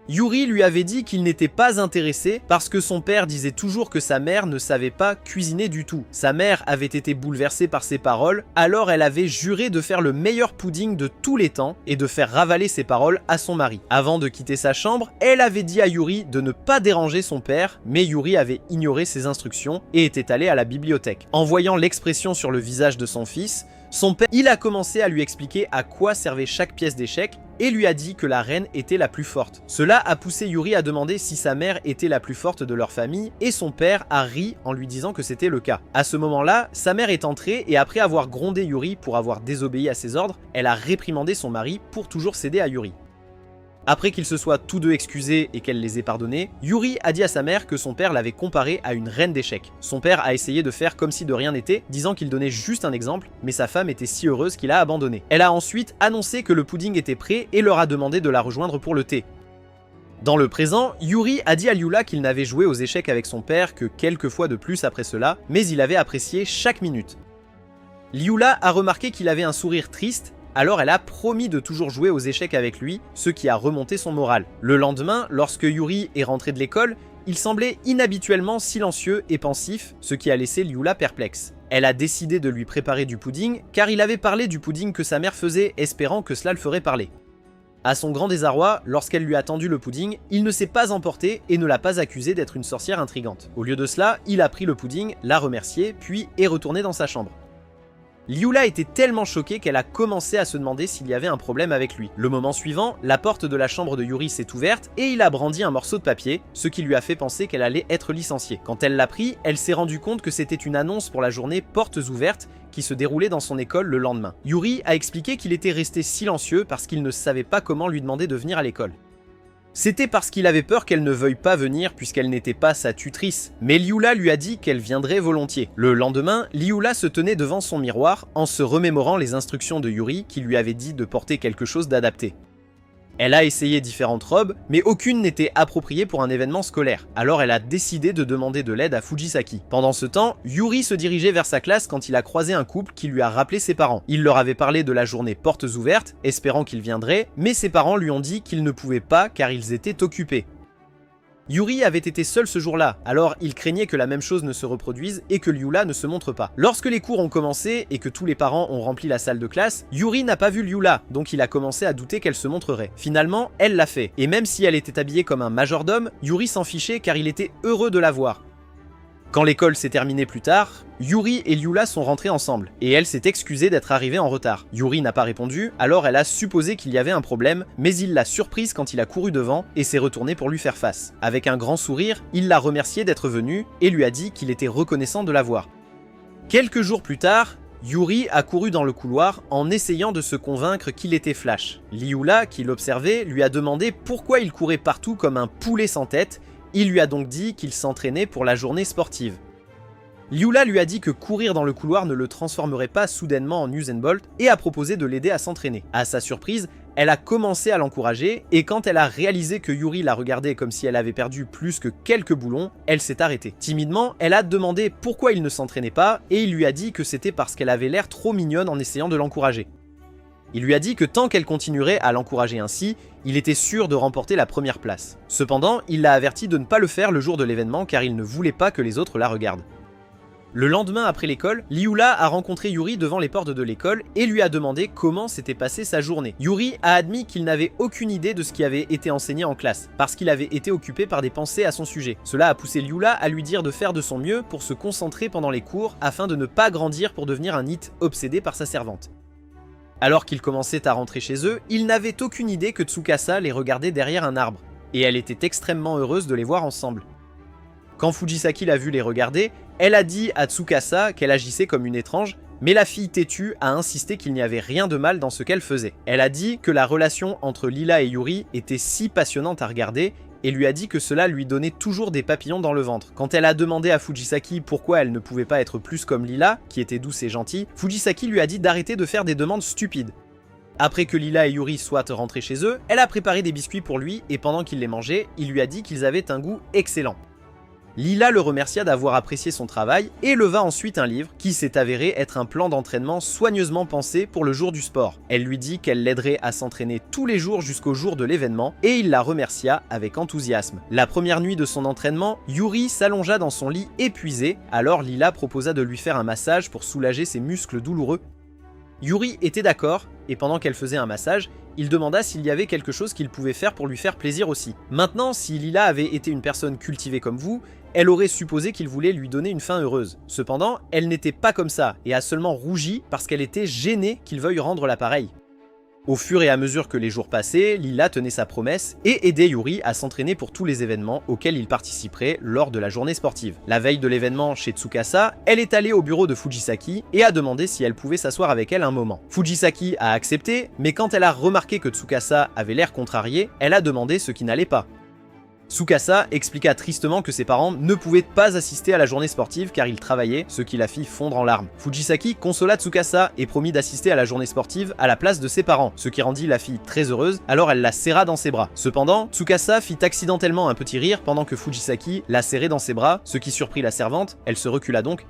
Yuri lui avait dit qu'il n'était pas intéressé parce que son père disait toujours que sa mère ne savait pas cuisiner du tout. Sa mère avait été bouleversée par ces paroles, alors elle avait juré de faire le meilleur pudding de tous les temps et de faire ravaler ses paroles à son mari. Avant de quitter sa chambre, elle avait dit à Yuri de ne pas déranger son père, mais Yuri avait ignoré ses instructions et était allé à la bibliothèque. En voyant l'expression sur le visage de son fils, son père, il a commencé à lui expliquer à quoi servait chaque pièce d'échec et lui a dit que la reine était la plus forte. Cela a poussé Yuri à demander si sa mère était la plus forte de leur famille et son père a ri en lui disant que c'était le cas. À ce moment-là, sa mère est entrée et après avoir grondé Yuri pour avoir désobéi à ses ordres, elle a réprimandé son mari pour toujours céder à Yuri. Après qu'ils se soient tous deux excusés et qu'elle les ait pardonnés, Yuri a dit à sa mère que son père l'avait comparé à une reine d'échecs. Son père a essayé de faire comme si de rien n'était, disant qu'il donnait juste un exemple, mais sa femme était si heureuse qu'il a abandonné. Elle a ensuite annoncé que le pudding était prêt et leur a demandé de la rejoindre pour le thé. Dans le présent, Yuri a dit à Liula qu'il n'avait joué aux échecs avec son père que quelques fois de plus après cela, mais il avait apprécié chaque minute. Liula a remarqué qu'il avait un sourire triste, alors elle a promis de toujours jouer aux échecs avec lui, ce qui a remonté son moral. Le lendemain, lorsque Yuri est rentré de l'école, il semblait inhabituellement silencieux et pensif, ce qui a laissé Liula perplexe. Elle a décidé de lui préparer du pudding, car il avait parlé du pudding que sa mère faisait, espérant que cela le ferait parler. À son grand désarroi, lorsqu'elle lui a tendu le pudding, il ne s'est pas emporté et ne l'a pas accusée d'être une sorcière intrigante. Au lieu de cela, il a pris le pudding, l'a remercié, puis est retourné dans sa chambre. Liula était tellement choquée qu'elle a commencé à se demander s'il y avait un problème avec lui. Le moment suivant, la porte de la chambre de Yuri s'est ouverte et il a brandi un morceau de papier, ce qui lui a fait penser qu'elle allait être licenciée. Quand elle l'a pris, elle s'est rendue compte que c'était une annonce pour la journée Portes ouvertes qui se déroulait dans son école le lendemain. Yuri a expliqué qu'il était resté silencieux parce qu'il ne savait pas comment lui demander de venir à l'école. C'était parce qu'il avait peur qu'elle ne veuille pas venir puisqu'elle n'était pas sa tutrice, mais Liula lui a dit qu'elle viendrait volontiers. Le lendemain, Liula se tenait devant son miroir en se remémorant les instructions de Yuri qui lui avait dit de porter quelque chose d'adapté. Elle a essayé différentes robes, mais aucune n'était appropriée pour un événement scolaire, alors elle a décidé de demander de l'aide à Fujisaki. Pendant ce temps, Yuri se dirigeait vers sa classe quand il a croisé un couple qui lui a rappelé ses parents. Il leur avait parlé de la journée Portes ouvertes, espérant qu'il viendrait, mais ses parents lui ont dit qu'ils ne pouvaient pas car ils étaient occupés. Yuri avait été seul ce jour-là, alors il craignait que la même chose ne se reproduise et que Liula ne se montre pas. Lorsque les cours ont commencé et que tous les parents ont rempli la salle de classe, Yuri n'a pas vu Liula, donc il a commencé à douter qu'elle se montrerait. Finalement, elle l'a fait, et même si elle était habillée comme un majordome, Yuri s'en fichait car il était heureux de la voir. Quand l'école s'est terminée plus tard, Yuri et Liula sont rentrés ensemble, et elle s'est excusée d'être arrivée en retard. Yuri n'a pas répondu, alors elle a supposé qu'il y avait un problème, mais il l'a surprise quand il a couru devant et s'est retourné pour lui faire face. Avec un grand sourire, il l'a remercié d'être venu et lui a dit qu'il était reconnaissant de la voir. Quelques jours plus tard, Yuri a couru dans le couloir en essayant de se convaincre qu'il était Flash. Liula, qui l'observait, lui a demandé pourquoi il courait partout comme un poulet sans tête. Il lui a donc dit qu'il s'entraînait pour la journée sportive. Liula lui a dit que courir dans le couloir ne le transformerait pas soudainement en Usain Bolt et a proposé de l'aider à s'entraîner. À sa surprise, elle a commencé à l'encourager et quand elle a réalisé que Yuri la regardait comme si elle avait perdu plus que quelques boulons, elle s'est arrêtée. Timidement, elle a demandé pourquoi il ne s'entraînait pas et il lui a dit que c'était parce qu'elle avait l'air trop mignonne en essayant de l'encourager. Il lui a dit que tant qu'elle continuerait à l'encourager ainsi, il était sûr de remporter la première place. Cependant, il l'a averti de ne pas le faire le jour de l'événement car il ne voulait pas que les autres la regardent. Le lendemain après l'école, Liula a rencontré Yuri devant les portes de l'école et lui a demandé comment s'était passée sa journée. Yuri a admis qu'il n'avait aucune idée de ce qui avait été enseigné en classe, parce qu'il avait été occupé par des pensées à son sujet. Cela a poussé Liula à lui dire de faire de son mieux pour se concentrer pendant les cours afin de ne pas grandir pour devenir un NEET obsédé par sa servante. Alors qu'ils commençaient à rentrer chez eux, ils n'avaient aucune idée que Tsukasa les regardait derrière un arbre, et elle était extrêmement heureuse de les voir ensemble. Quand Fujisaki l'a vu les regarder, elle a dit à Tsukasa qu'elle agissait comme une étrange, mais la fille têtue a insisté qu'il n'y avait rien de mal dans ce qu'elle faisait. Elle a dit que la relation entre Lila et Yuri était si passionnante à regarder, et lui a dit que cela lui donnait toujours des papillons dans le ventre. Quand elle a demandé à Fujisaki pourquoi elle ne pouvait pas être plus comme Lila, qui était douce et gentille, Fujisaki lui a dit d'arrêter de faire des demandes stupides. Après que Lila et Yuri soient rentrés chez eux, elle a préparé des biscuits pour lui et pendant qu'il les mangeait, il lui a dit qu'ils avaient un goût excellent. Lila le remercia d'avoir apprécié son travail et leva ensuite un livre qui s'est avéré être un plan d'entraînement soigneusement pensé pour le jour du sport. Elle lui dit qu'elle l'aiderait à s'entraîner tous les jours jusqu'au jour de l'événement et il la remercia avec enthousiasme. La première nuit de son entraînement, Yuri s'allongea dans son lit épuisé, alors Lila proposa de lui faire un massage pour soulager ses muscles douloureux. Yuri était d'accord, et pendant qu'elle faisait un massage, il demanda s'il y avait quelque chose qu'il pouvait faire pour lui faire plaisir aussi. Maintenant, si Lila avait été une personne cultivée comme vous, elle aurait supposé qu'il voulait lui donner une fin heureuse. Cependant, elle n'était pas comme ça, et a seulement rougi parce qu'elle était gênée qu'il veuille rendre l'appareil. Au fur et à mesure que les jours passaient, Lila tenait sa promesse et aidait Yuri à s'entraîner pour tous les événements auxquels il participerait lors de la journée sportive. La veille de l'événement chez Tsukasa, elle est allée au bureau de Fujisaki et a demandé si elle pouvait s'asseoir avec elle un moment. Fujisaki a accepté, mais quand elle a remarqué que Tsukasa avait l'air contrarié, elle a demandé ce qui n'allait pas. Tsukasa expliqua tristement que ses parents ne pouvaient pas assister à la journée sportive car ils travaillaient, ce qui la fit fondre en larmes. Fujisaki consola Tsukasa et promit d'assister à la journée sportive à la place de ses parents, ce qui rendit la fille très heureuse, alors elle la serra dans ses bras. Cependant, Tsukasa fit accidentellement un petit rire pendant que Fujisaki la serrait dans ses bras, ce qui surprit la servante, elle se recula donc.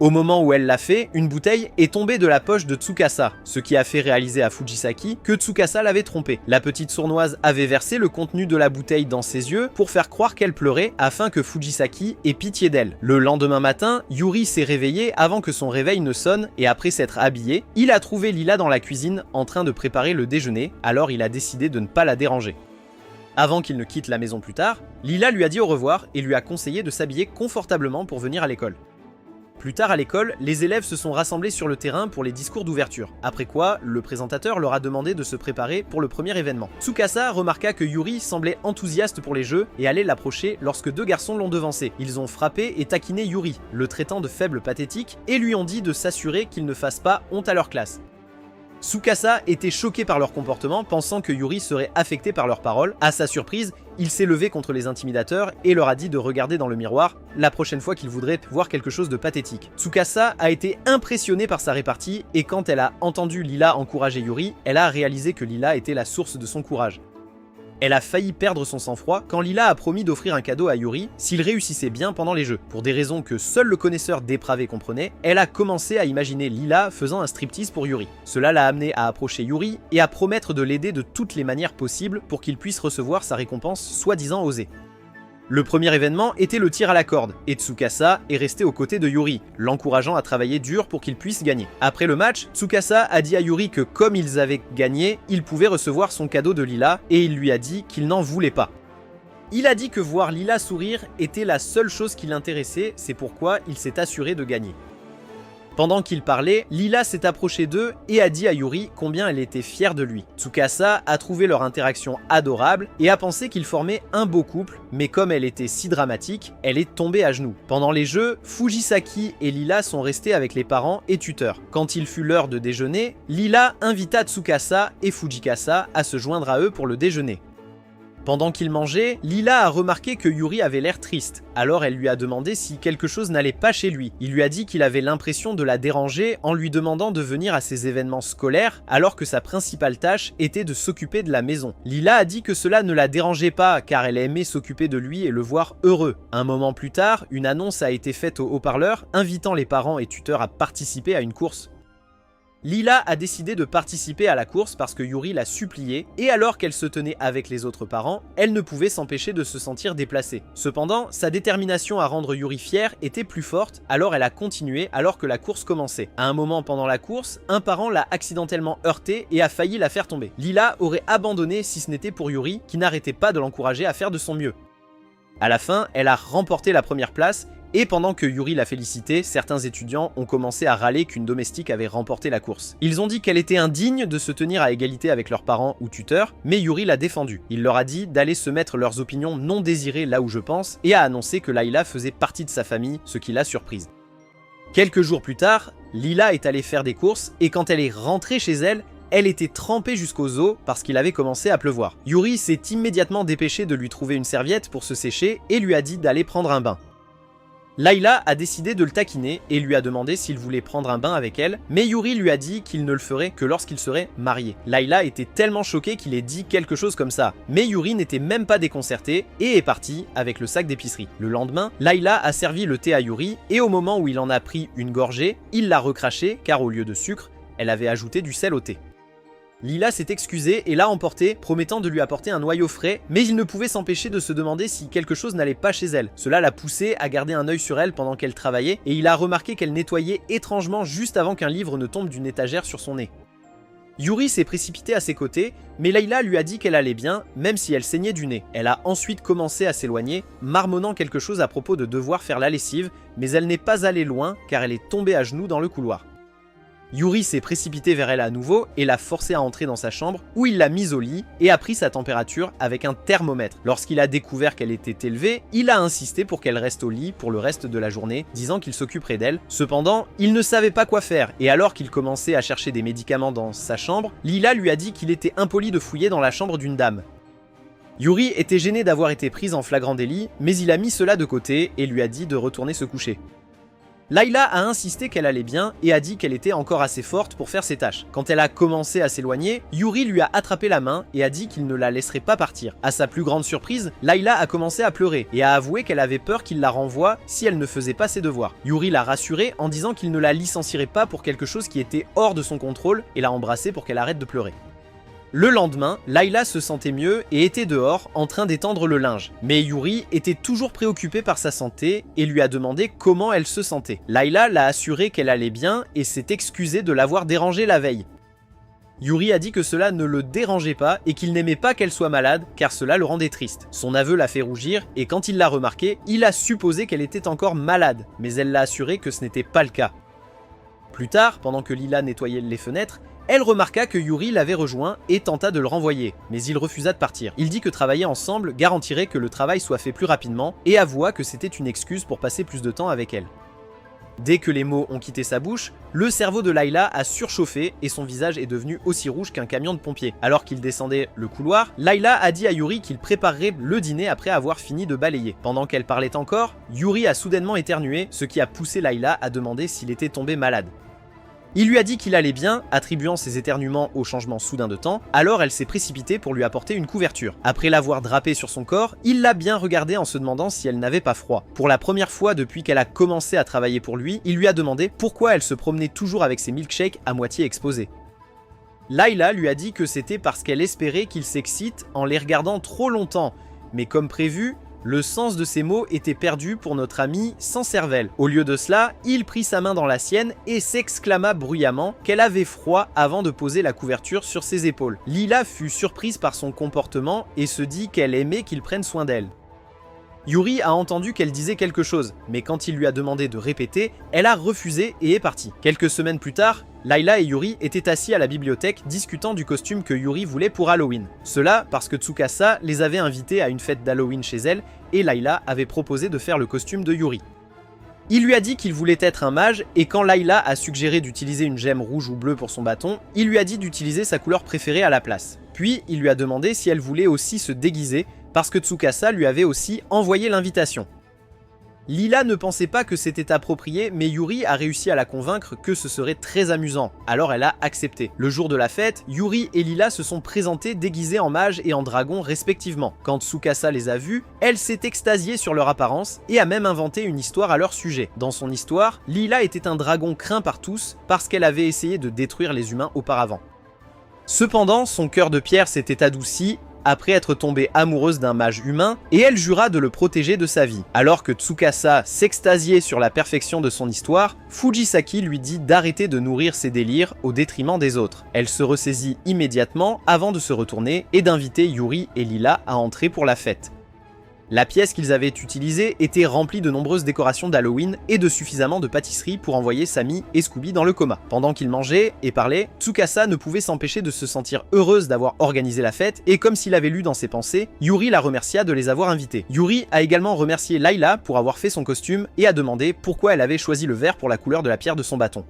Au moment où elle l'a fait, une bouteille est tombée de la poche de Tsukasa, ce qui a fait réaliser à Fujisaki que Tsukasa l'avait trompée. La petite sournoise avait versé le contenu de la bouteille dans ses yeux pour faire croire qu'elle pleurait afin que Fujisaki ait pitié d'elle. Le lendemain matin, Yuri s'est réveillé avant que son réveil ne sonne et après s'être habillé, il a trouvé Lila dans la cuisine en train de préparer le déjeuner, alors il a décidé de ne pas la déranger. Avant qu'il ne quitte la maison plus tard, Lila lui a dit au revoir et lui a conseillé de s'habiller confortablement pour venir à l'école. Plus tard à l'école, les élèves se sont rassemblés sur le terrain pour les discours d'ouverture, après quoi le présentateur leur a demandé de se préparer pour le premier événement. Tsukasa remarqua que Yuri semblait enthousiaste pour les jeux et allait l'approcher lorsque deux garçons l'ont devancé. Ils ont frappé et taquiné Yuri, le traitant de faible pathétique, et lui ont dit de s'assurer qu'il ne fasse pas honte à leur classe. Tsukasa était choqué par leur comportement, pensant que Yuri serait affecté par leurs paroles. À sa surprise, il s'est levé contre les intimidateurs et leur a dit de regarder dans le miroir la prochaine fois qu'ils voudraient voir quelque chose de pathétique. Tsukasa a été impressionné par sa répartie et quand elle a entendu Lila encourager Yuri, elle a réalisé que Lila était la source de son courage. Elle a failli perdre son sang-froid quand Lila a promis d'offrir un cadeau à Yuri s'il réussissait bien pendant les jeux. Pour des raisons que seul le connaisseur dépravé comprenait, elle a commencé à imaginer Lila faisant un striptease pour Yuri. Cela l'a amené à approcher Yuri et à promettre de l'aider de toutes les manières possibles pour qu'il puisse recevoir sa récompense soi-disant osée. Le premier événement était le tir à la corde, et Tsukasa est resté aux côtés de Yuri, l'encourageant à travailler dur pour qu'il puisse gagner. Après le match, Tsukasa a dit à Yuri que comme ils avaient gagné, il pouvait recevoir son cadeau de Lila, et il lui a dit qu'il n'en voulait pas. Il a dit que voir Lila sourire était la seule chose qui l'intéressait, c'est pourquoi il s'est assuré de gagner. Pendant qu'il parlait, Lila s'est approchée d'eux et a dit à Yuri combien elle était fière de lui. Tsukasa a trouvé leur interaction adorable et a pensé qu'ils formaient un beau couple, mais comme elle était si dramatique, elle est tombée à genoux. Pendant les jeux, Fujisaki et Lila sont restés avec les parents et tuteurs. Quand il fut l'heure de déjeuner, Lila invita Tsukasa et Fujikasa à se joindre à eux pour le déjeuner. Pendant qu'ils mangeaient, Lila a remarqué que Yuri avait l'air triste, alors elle lui a demandé si quelque chose n'allait pas chez lui. Il lui a dit qu'il avait l'impression de la déranger en lui demandant de venir à ses événements scolaires alors que sa principale tâche était de s'occuper de la maison. Lila a dit que cela ne la dérangeait pas car elle aimait s'occuper de lui et le voir heureux. Un moment plus tard, une annonce a été faite au haut-parleur invitant les parents et tuteurs à participer à une course. Lila a décidé de participer à la course parce que Yuri l'a supplié, et alors qu'elle se tenait avec les autres parents, elle ne pouvait s'empêcher de se sentir déplacée. Cependant, sa détermination à rendre Yuri fière était plus forte, alors elle a continué alors que la course commençait. À un moment pendant la course, un parent l'a accidentellement heurtée et a failli la faire tomber. Lila aurait abandonné si ce n'était pour Yuri, qui n'arrêtait pas de l'encourager à faire de son mieux. À la fin, elle a remporté la première place, et pendant que Yuri la félicitait, certains étudiants ont commencé à râler qu'une domestique avait remporté la course. Ils ont dit qu'elle était indigne de se tenir à égalité avec leurs parents ou tuteurs, mais Yuri l'a défendu. Il leur a dit d'aller se mettre leurs opinions non désirées là où je pense, et a annoncé que Layla faisait partie de sa famille, ce qui l'a surprise. Quelques jours plus tard, Lila est allée faire des courses, et quand elle est rentrée chez elle, elle était trempée jusqu'aux os parce qu'il avait commencé à pleuvoir. Yuri s'est immédiatement dépêché de lui trouver une serviette pour se sécher et lui a dit d'aller prendre un bain. Layla a décidé de le taquiner et lui a demandé s'il voulait prendre un bain avec elle, mais Yuri lui a dit qu'il ne le ferait que lorsqu'il serait marié. Layla était tellement choquée qu'il ait dit quelque chose comme ça, mais Yuri n'était même pas déconcerté et est parti avec le sac d'épicerie. Le lendemain, Layla a servi le thé à Yuri et au moment où il en a pris une gorgée, il l'a recraché car au lieu de sucre, elle avait ajouté du sel au thé. Lila s'est excusée et l'a emporté, promettant de lui apporter un noyau frais, mais il ne pouvait s'empêcher de se demander si quelque chose n'allait pas chez elle. Cela l'a poussé à garder un œil sur elle pendant qu'elle travaillait, et il a remarqué qu'elle nettoyait étrangement juste avant qu'un livre ne tombe d'une étagère sur son nez. Yuri s'est précipité à ses côtés, mais Layla lui a dit qu'elle allait bien, même si elle saignait du nez. Elle a ensuite commencé à s'éloigner, marmonnant quelque chose à propos de devoir faire la lessive, mais elle n'est pas allée loin car elle est tombée à genoux dans le couloir. Yuri s'est précipité vers elle à nouveau et l'a forcée à entrer dans sa chambre où il l'a mise au lit et a pris sa température avec un thermomètre. Lorsqu'il a découvert qu'elle était élevée, il a insisté pour qu'elle reste au lit pour le reste de la journée, disant qu'il s'occuperait d'elle. Cependant, il ne savait pas quoi faire et alors qu'il commençait à chercher des médicaments dans sa chambre, Lila lui a dit qu'il était impoli de fouiller dans la chambre d'une dame. Yuri était gêné d'avoir été prise en flagrant délit, mais il a mis cela de côté et lui a dit de retourner se coucher. Layla a insisté qu'elle allait bien et a dit qu'elle était encore assez forte pour faire ses tâches. Quand elle a commencé à s'éloigner, Yuri lui a attrapé la main et a dit qu'il ne la laisserait pas partir. À sa plus grande surprise, Layla a commencé à pleurer et a avoué qu'elle avait peur qu'il la renvoie si elle ne faisait pas ses devoirs. Yuri l'a rassurée en disant qu'il ne la licencierait pas pour quelque chose qui était hors de son contrôle et l'a embrassée pour qu'elle arrête de pleurer. Le lendemain, Layla se sentait mieux et était dehors en train d'étendre le linge. Mais Yuri était toujours préoccupé par sa santé et lui a demandé comment elle se sentait. Layla l'a assuré qu'elle allait bien et s'est excusée de l'avoir dérangée la veille. Yuri a dit que cela ne le dérangeait pas et qu'il n'aimait pas qu'elle soit malade car cela le rendait triste. Son aveu l'a fait rougir et quand il l'a remarqué, il a supposé qu'elle était encore malade, mais elle l'a assuré que ce n'était pas le cas. Plus tard, pendant que Lila nettoyait les fenêtres, elle remarqua que Yuri l'avait rejoint et tenta de le renvoyer, mais il refusa de partir. Il dit que travailler ensemble garantirait que le travail soit fait plus rapidement et avoua que c'était une excuse pour passer plus de temps avec elle. Dès que les mots ont quitté sa bouche, le cerveau de Layla a surchauffé et son visage est devenu aussi rouge qu'un camion de pompiers. Alors qu'il descendait le couloir, Layla a dit à Yuri qu'il préparerait le dîner après avoir fini de balayer. Pendant qu'elle parlait encore, Yuri a soudainement éternué, ce qui a poussé Layla à demander s'il était tombé malade. Il lui a dit qu'il allait bien, attribuant ses éternuements au changement soudain de temps, alors elle s'est précipitée pour lui apporter une couverture. Après l'avoir drapée sur son corps, il l'a bien regardée en se demandant si elle n'avait pas froid. Pour la première fois depuis qu'elle a commencé à travailler pour lui, il lui a demandé pourquoi elle se promenait toujours avec ses milkshakes à moitié exposés. Layla lui a dit que c'était parce qu'elle espérait qu'il s'excite en les regardant trop longtemps, mais comme prévu, le sens de ces mots était perdu pour notre ami sans cervelle. Au lieu de cela, il prit sa main dans la sienne et s'exclama bruyamment qu'elle avait froid avant de poser la couverture sur ses épaules. Lila fut surprise par son comportement et se dit qu'elle aimait qu'il prenne soin d'elle. Yuri a entendu qu'elle disait quelque chose, mais quand il lui a demandé de répéter, elle a refusé et est partie. Quelques semaines plus tard, Layla et Yuri étaient assis à la bibliothèque discutant du costume que Yuri voulait pour Halloween. Cela parce que Tsukasa les avait invités à une fête d'Halloween chez elle et Layla avait proposé de faire le costume de Yuri. Il lui a dit qu'il voulait être un mage et quand Layla a suggéré d'utiliser une gemme rouge ou bleue pour son bâton, il lui a dit d'utiliser sa couleur préférée à la place. Puis il lui a demandé si elle voulait aussi se déguiser parce que Tsukasa lui avait aussi envoyé l'invitation. Lila ne pensait pas que c'était approprié, mais Yuri a réussi à la convaincre que ce serait très amusant, alors elle a accepté. Le jour de la fête, Yuri et Lila se sont présentés déguisés en mage et en dragon respectivement. Quand Tsukasa les a vus, elle s'est extasiée sur leur apparence et a même inventé une histoire à leur sujet. Dans son histoire, Lila était un dragon craint par tous parce qu'elle avait essayé de détruire les humains auparavant. Cependant, son cœur de pierre s'était adouci après être tombée amoureuse d'un mage humain, et elle jura de le protéger de sa vie. Alors que Tsukasa s'extasiait sur la perfection de son histoire, Fujisaki lui dit d'arrêter de nourrir ses délires au détriment des autres. Elle se ressaisit immédiatement avant de se retourner et d'inviter Yuri et Lila à entrer pour la fête. La pièce qu'ils avaient utilisée était remplie de nombreuses décorations d'Halloween et de suffisamment de pâtisseries pour envoyer Sammy et Scooby dans le coma. Pendant qu'ils mangeaient et parlaient, Tsukasa ne pouvait s'empêcher de se sentir heureuse d'avoir organisé la fête et comme s'il avait lu dans ses pensées, Yuri la remercia de les avoir invités. Yuri a également remercié Layla pour avoir fait son costume et a demandé pourquoi elle avait choisi le vert pour la couleur de la pierre de son bâton.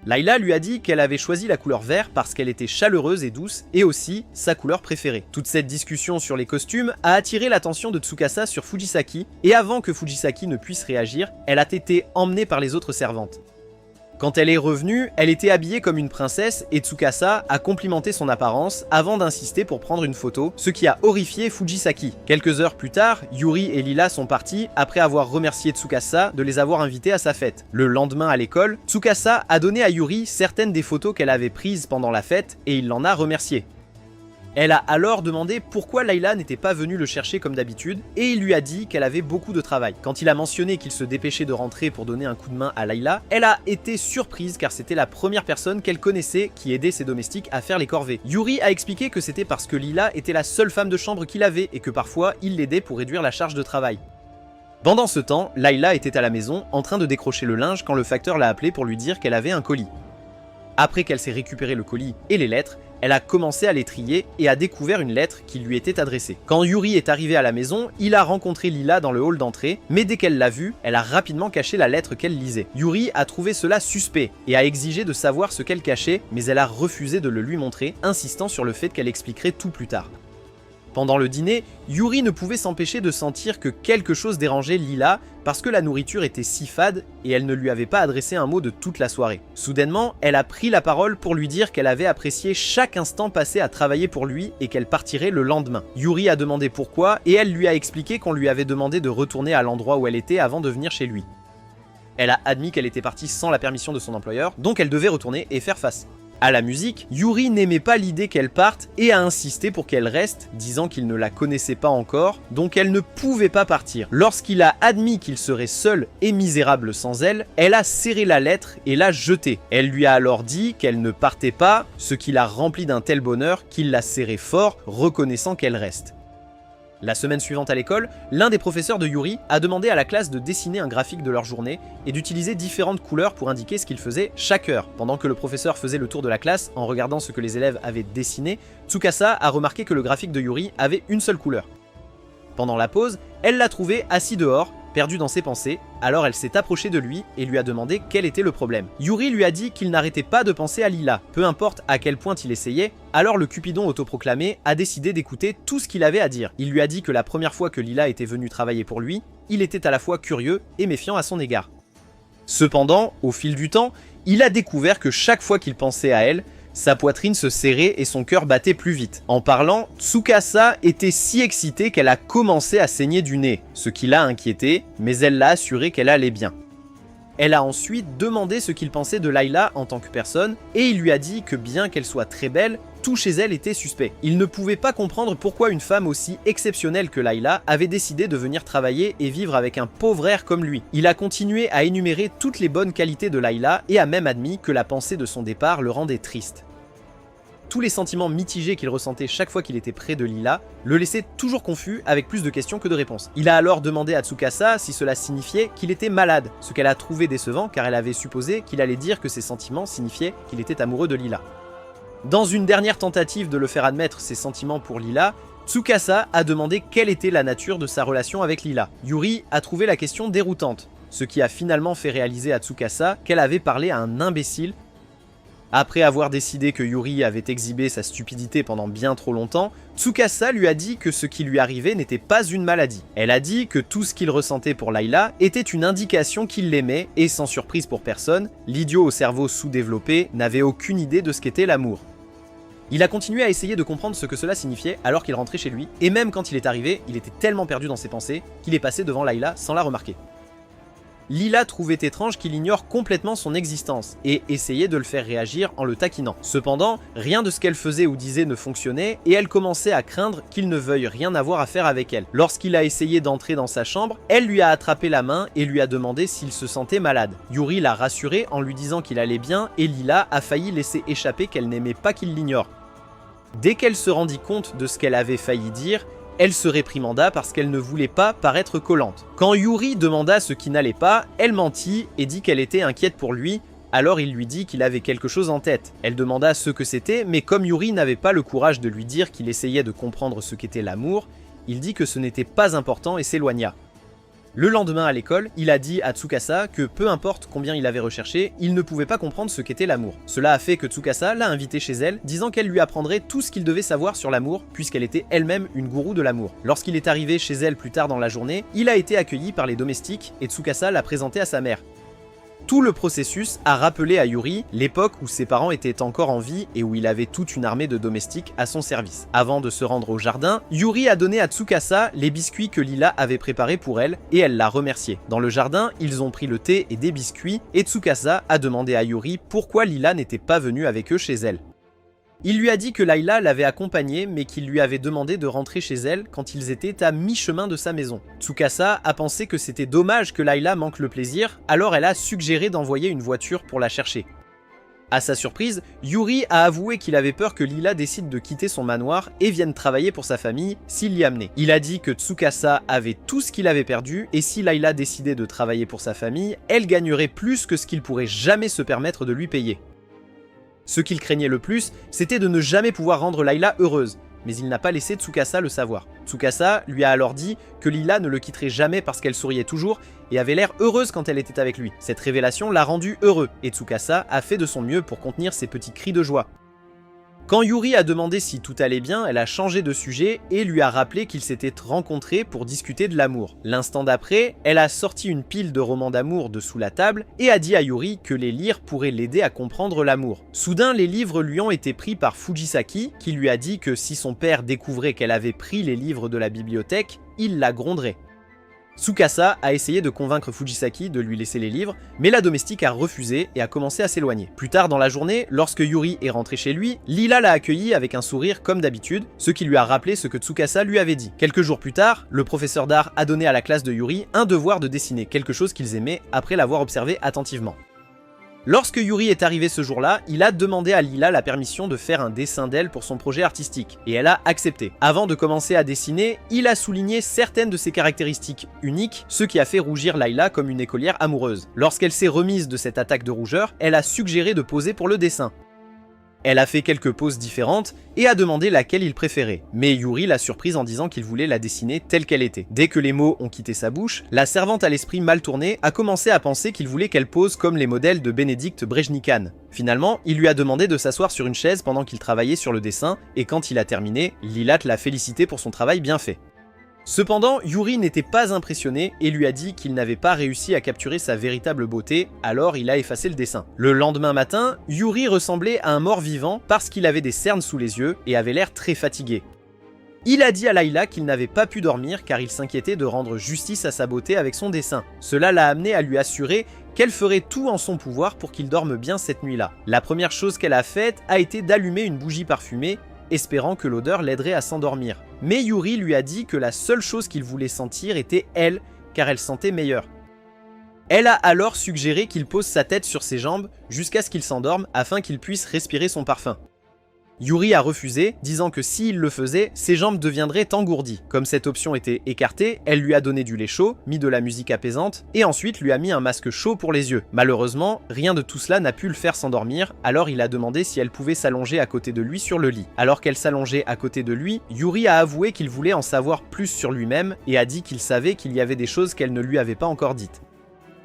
Layla lui a dit qu'elle avait choisi la couleur vert parce qu'elle était chaleureuse et douce et aussi sa couleur préférée. Toute cette discussion sur les costumes a attiré l'attention de Tsukasa sur Fujisaki et avant que Fujisaki ne puisse réagir, elle a été emmenée par les autres servantes. Quand elle est revenue, elle était habillée comme une princesse et Tsukasa a complimenté son apparence avant d'insister pour prendre une photo, ce qui a horrifié Fujisaki. Quelques heures plus tard, Yuri et Lila sont partis après avoir remercié Tsukasa de les avoir invités à sa fête. Le lendemain à l'école, Tsukasa a donné à Yuri certaines des photos qu'elle avait prises pendant la fête et il l'en a remercié. Elle a alors demandé pourquoi Layla n'était pas venue le chercher comme d'habitude et il lui a dit qu'elle avait beaucoup de travail. Quand il a mentionné qu'il se dépêchait de rentrer pour donner un coup de main à Layla, elle a été surprise car c'était la première personne qu'elle connaissait qui aidait ses domestiques à faire les corvées. Yuri a expliqué que c'était parce que Lila était la seule femme de chambre qu'il avait et que parfois il l'aidait pour réduire la charge de travail. Pendant ce temps, Layla était à la maison en train de décrocher le linge quand le facteur l'a appelée pour lui dire qu'elle avait un colis. Après qu'elle s'est récupéré le colis et les lettres, elle a commencé à les trier et a découvert une lettre qui lui était adressée. Quand Yuri est arrivé à la maison, il a rencontré Lila dans le hall d'entrée, mais dès qu'elle l'a vue, elle a rapidement caché la lettre qu'elle lisait. Yuri a trouvé cela suspect et a exigé de savoir ce qu'elle cachait, mais elle a refusé de le lui montrer, insistant sur le fait qu'elle expliquerait tout plus tard. Pendant le dîner, Yuri ne pouvait s'empêcher de sentir que quelque chose dérangeait Lila parce que la nourriture était si fade et elle ne lui avait pas adressé un mot de toute la soirée. Soudainement, elle a pris la parole pour lui dire qu'elle avait apprécié chaque instant passé à travailler pour lui et qu'elle partirait le lendemain. Yuri a demandé pourquoi et elle lui a expliqué qu'on lui avait demandé de retourner à l'endroit où elle était avant de venir chez lui. Elle a admis qu'elle était partie sans la permission de son employeur, donc elle devait retourner et faire face. À la musique, Yuri n'aimait pas l'idée qu'elle parte et a insisté pour qu'elle reste, disant qu'il ne la connaissait pas encore, donc elle ne pouvait pas partir. Lorsqu'il a admis qu'il serait seul et misérable sans elle, elle a serré la lettre et l'a jetée. Elle lui a alors dit qu'elle ne partait pas, ce qui l'a rempli d'un tel bonheur qu'il l'a serré fort, reconnaissant qu'elle reste. La semaine suivante à l'école, l'un des professeurs de Yuri a demandé à la classe de dessiner un graphique de leur journée et d'utiliser différentes couleurs pour indiquer ce qu'ils faisaient chaque heure. Pendant que le professeur faisait le tour de la classe en regardant ce que les élèves avaient dessiné, Tsukasa a remarqué que le graphique de Yuri avait une seule couleur. Pendant la pause, elle l'a trouvé assis dehors, perdu dans ses pensées, alors elle s'est approchée de lui et lui a demandé quel était le problème. Yuri lui a dit qu'il n'arrêtait pas de penser à Lila, peu importe à quel point il essayait, alors le Cupidon autoproclamé a décidé d'écouter tout ce qu'il avait à dire. Il lui a dit que la première fois que Lila était venue travailler pour lui, il était à la fois curieux et méfiant à son égard. Cependant, au fil du temps, il a découvert que chaque fois qu'il pensait à elle, sa poitrine se serrait et son cœur battait plus vite. En parlant, Tsukasa était si excitée qu'elle a commencé à saigner du nez, ce qui l'a inquiétée, mais elle l'a assuré qu'elle allait bien. Elle a ensuite demandé ce qu'il pensait de Layla en tant que personne, et il lui a dit que bien qu'elle soit très belle, tout chez elle était suspect. Il ne pouvait pas comprendre pourquoi une femme aussi exceptionnelle que Layla avait décidé de venir travailler et vivre avec un pauvre air comme lui. Il a continué à énumérer toutes les bonnes qualités de Layla et a même admis que la pensée de son départ le rendait triste. Tous les sentiments mitigés qu'il ressentait chaque fois qu'il était près de Lila le laissaient toujours confus avec plus de questions que de réponses. Il a alors demandé à Tsukasa si cela signifiait qu'il était malade, ce qu'elle a trouvé décevant car elle avait supposé qu'il allait dire que ses sentiments signifiaient qu'il était amoureux de Lila. Dans une dernière tentative de le faire admettre ses sentiments pour Lila, Tsukasa a demandé quelle était la nature de sa relation avec Lila. Yuri a trouvé la question déroutante, ce qui a finalement fait réaliser à Tsukasa qu'elle avait parlé à un imbécile. Après avoir décidé que Yuri avait exhibé sa stupidité pendant bien trop longtemps, Tsukasa lui a dit que ce qui lui arrivait n'était pas une maladie. Elle a dit que tout ce qu'il ressentait pour Layla était une indication qu'il l'aimait et sans surprise pour personne, l'idiot au cerveau sous-développé n'avait aucune idée de ce qu'était l'amour. Il a continué à essayer de comprendre ce que cela signifiait alors qu'il rentrait chez lui, et même quand il est arrivé, il était tellement perdu dans ses pensées qu'il est passé devant Layla sans la remarquer. Lila trouvait étrange qu'il ignore complètement son existence et essayait de le faire réagir en le taquinant. Cependant, rien de ce qu'elle faisait ou disait ne fonctionnait et elle commençait à craindre qu'il ne veuille rien avoir à faire avec elle. Lorsqu'il a essayé d'entrer dans sa chambre, elle lui a attrapé la main et lui a demandé s'il se sentait malade. Yuri l'a rassuré en lui disant qu'il allait bien et Lila a failli laisser échapper qu'elle n'aimait pas qu'il l'ignore. Dès qu'elle se rendit compte de ce qu'elle avait failli dire, elle se réprimanda parce qu'elle ne voulait pas paraître collante. Quand Yuri demanda ce qui n'allait pas, elle mentit et dit qu'elle était inquiète pour lui, alors il lui dit qu'il avait quelque chose en tête. Elle demanda ce que c'était, mais comme Yuri n'avait pas le courage de lui dire qu'il essayait de comprendre ce qu'était l'amour, il dit que ce n'était pas important et s'éloigna. Le lendemain à l'école, il a dit à Tsukasa que peu importe combien il avait recherché, il ne pouvait pas comprendre ce qu'était l'amour. Cela a fait que Tsukasa l'a invité chez elle, disant qu'elle lui apprendrait tout ce qu'il devait savoir sur l'amour, puisqu'elle était elle-même une gourou de l'amour. Lorsqu'il est arrivé chez elle plus tard dans la journée, il a été accueilli par les domestiques et Tsukasa l'a présenté à sa mère. Tout le processus a rappelé à Yuri l'époque où ses parents étaient encore en vie et où il avait toute une armée de domestiques à son service. Avant de se rendre au jardin, Yuri a donné à Tsukasa les biscuits que Lila avait préparés pour elle et elle l'a remercié. Dans le jardin, ils ont pris le thé et des biscuits et Tsukasa a demandé à Yuri pourquoi Lila n'était pas venue avec eux chez elle. Il lui a dit que Layla l'avait accompagnée mais qu'il lui avait demandé de rentrer chez elle quand ils étaient à mi-chemin de sa maison. Tsukasa a pensé que c'était dommage que Layla manque le plaisir, alors elle a suggéré d'envoyer une voiture pour la chercher. À sa surprise, Yuri a avoué qu'il avait peur que Lila décide de quitter son manoir et vienne travailler pour sa famille s'il l'y amenait. Il a dit que Tsukasa avait tout ce qu'il avait perdu et si Layla décidait de travailler pour sa famille, elle gagnerait plus que ce qu'il pourrait jamais se permettre de lui payer. Ce qu'il craignait le plus, c'était de ne jamais pouvoir rendre Layla heureuse, mais il n'a pas laissé Tsukasa le savoir. Tsukasa lui a alors dit que Lila ne le quitterait jamais parce qu'elle souriait toujours et avait l'air heureuse quand elle était avec lui. Cette révélation l'a rendu heureux, et Tsukasa a fait de son mieux pour contenir ses petits cris de joie. Quand Yuri a demandé si tout allait bien, elle a changé de sujet et lui a rappelé qu'ils s'étaient rencontrés pour discuter de l'amour. L'instant d'après, elle a sorti une pile de romans d'amour de sous la table et a dit à Yuri que les lire pourrait l'aider à comprendre l'amour. Soudain, les livres lui ont été pris par Fujisaki, qui lui a dit que si son père découvrait qu'elle avait pris les livres de la bibliothèque, il la gronderait. Tsukasa a essayé de convaincre Fujisaki de lui laisser les livres, mais la domestique a refusé et a commencé à s'éloigner. Plus tard dans la journée, lorsque Yuri est rentré chez lui, Lila l'a accueilli avec un sourire comme d'habitude, ce qui lui a rappelé ce que Tsukasa lui avait dit. Quelques jours plus tard, le professeur d'art a donné à la classe de Yuri un devoir de dessiner, quelque chose qu'ils aimaient après l'avoir observé attentivement. Lorsque Yuri est arrivé ce jour-là, il a demandé à Lila la permission de faire un dessin d'elle pour son projet artistique, et elle a accepté. Avant de commencer à dessiner, il a souligné certaines de ses caractéristiques uniques, ce qui a fait rougir Layla comme une écolière amoureuse. Lorsqu'elle s'est remise de cette attaque de rougeur, elle a suggéré de poser pour le dessin. Elle a fait quelques poses différentes et a demandé laquelle il préférait, mais Yuri l'a surprise en disant qu'il voulait la dessiner telle qu'elle était. Dès que les mots ont quitté sa bouche, la servante à l'esprit mal tourné a commencé à penser qu'il voulait qu'elle pose comme les modèles de Bénédicte Brejnikan. Finalement, il lui a demandé de s'asseoir sur une chaise pendant qu'il travaillait sur le dessin, et quand il a terminé, Lilat l'a félicité pour son travail bien fait. Cependant, Yuri n'était pas impressionné et lui a dit qu'il n'avait pas réussi à capturer sa véritable beauté, alors il a effacé le dessin. Le lendemain matin, Yuri ressemblait à un mort-vivant parce qu'il avait des cernes sous les yeux et avait l'air très fatigué. Il a dit à Layla qu'il n'avait pas pu dormir car il s'inquiétait de rendre justice à sa beauté avec son dessin. Cela l'a amené à lui assurer qu'elle ferait tout en son pouvoir pour qu'il dorme bien cette nuit-là. La première chose qu'elle a faite a été d'allumer une bougie parfumée, espérant que l'odeur l'aiderait à s'endormir. Mais Yuri lui a dit que la seule chose qu'il voulait sentir était elle, car elle sentait meilleur. Elle a alors suggéré qu'il pose sa tête sur ses jambes jusqu'à ce qu'il s'endorme afin qu'il puisse respirer son parfum. Yuri a refusé, disant que s'il le faisait, ses jambes deviendraient engourdies. Comme cette option était écartée, elle lui a donné du lait chaud, mis de la musique apaisante, et ensuite lui a mis un masque chaud pour les yeux. Malheureusement, rien de tout cela n'a pu le faire s'endormir, alors il a demandé si elle pouvait s'allonger à côté de lui sur le lit. Alors qu'elle s'allongeait à côté de lui, Yuri a avoué qu'il voulait en savoir plus sur lui-même, et a dit qu'il savait qu'il y avait des choses qu'elle ne lui avait pas encore dites.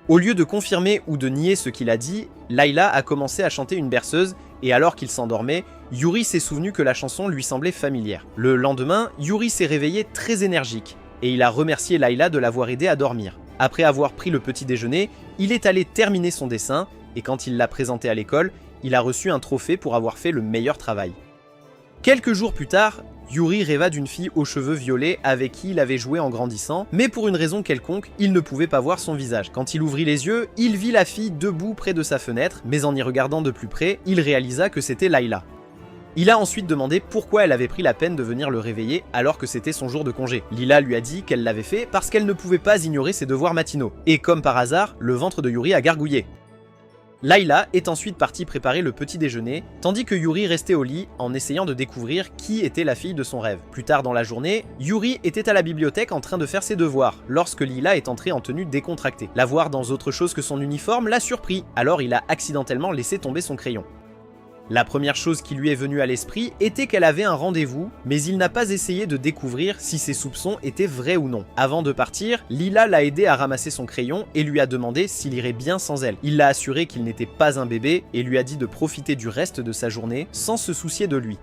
Au lieu de confirmer ou de nier ce qu'il a dit, Layla a commencé à chanter une berceuse, et alors qu'il s'endormait, Yuri s'est souvenu que la chanson lui semblait familière. Le lendemain, Yuri s'est réveillé très énergique, et il a remercié Layla de l'avoir aidé à dormir. Après avoir pris le petit déjeuner, il est allé terminer son dessin, et quand il l'a présenté à l'école, il a reçu un trophée pour avoir fait le meilleur travail. Quelques jours plus tard, Yuri rêva d'une fille aux cheveux violets avec qui il avait joué en grandissant, mais pour une raison quelconque, il ne pouvait pas voir son visage. Quand il ouvrit les yeux, il vit la fille debout près de sa fenêtre, mais en y regardant de plus près, il réalisa que c'était Layla. Il a ensuite demandé pourquoi elle avait pris la peine de venir le réveiller alors que c'était son jour de congé. Lila lui a dit qu'elle l'avait fait parce qu'elle ne pouvait pas ignorer ses devoirs matinaux. Et comme par hasard, le ventre de Yuri a gargouillé. Layla est ensuite partie préparer le petit déjeuner, tandis que Yuri restait au lit en essayant de découvrir qui était la fille de son rêve. Plus tard dans la journée, Yuri était à la bibliothèque en train de faire ses devoirs, lorsque Lila est entrée en tenue décontractée. La voir dans autre chose que son uniforme l'a surpris, alors il a accidentellement laissé tomber son crayon. La première chose qui lui est venue à l'esprit était qu'elle avait un rendez-vous, mais il n'a pas essayé de découvrir si ses soupçons étaient vrais ou non. Avant de partir, Lila l'a aidé à ramasser son crayon et lui a demandé s'il irait bien sans elle. Il l'a assuré qu'il n'était pas un bébé et lui a dit de profiter du reste de sa journée sans se soucier de lui.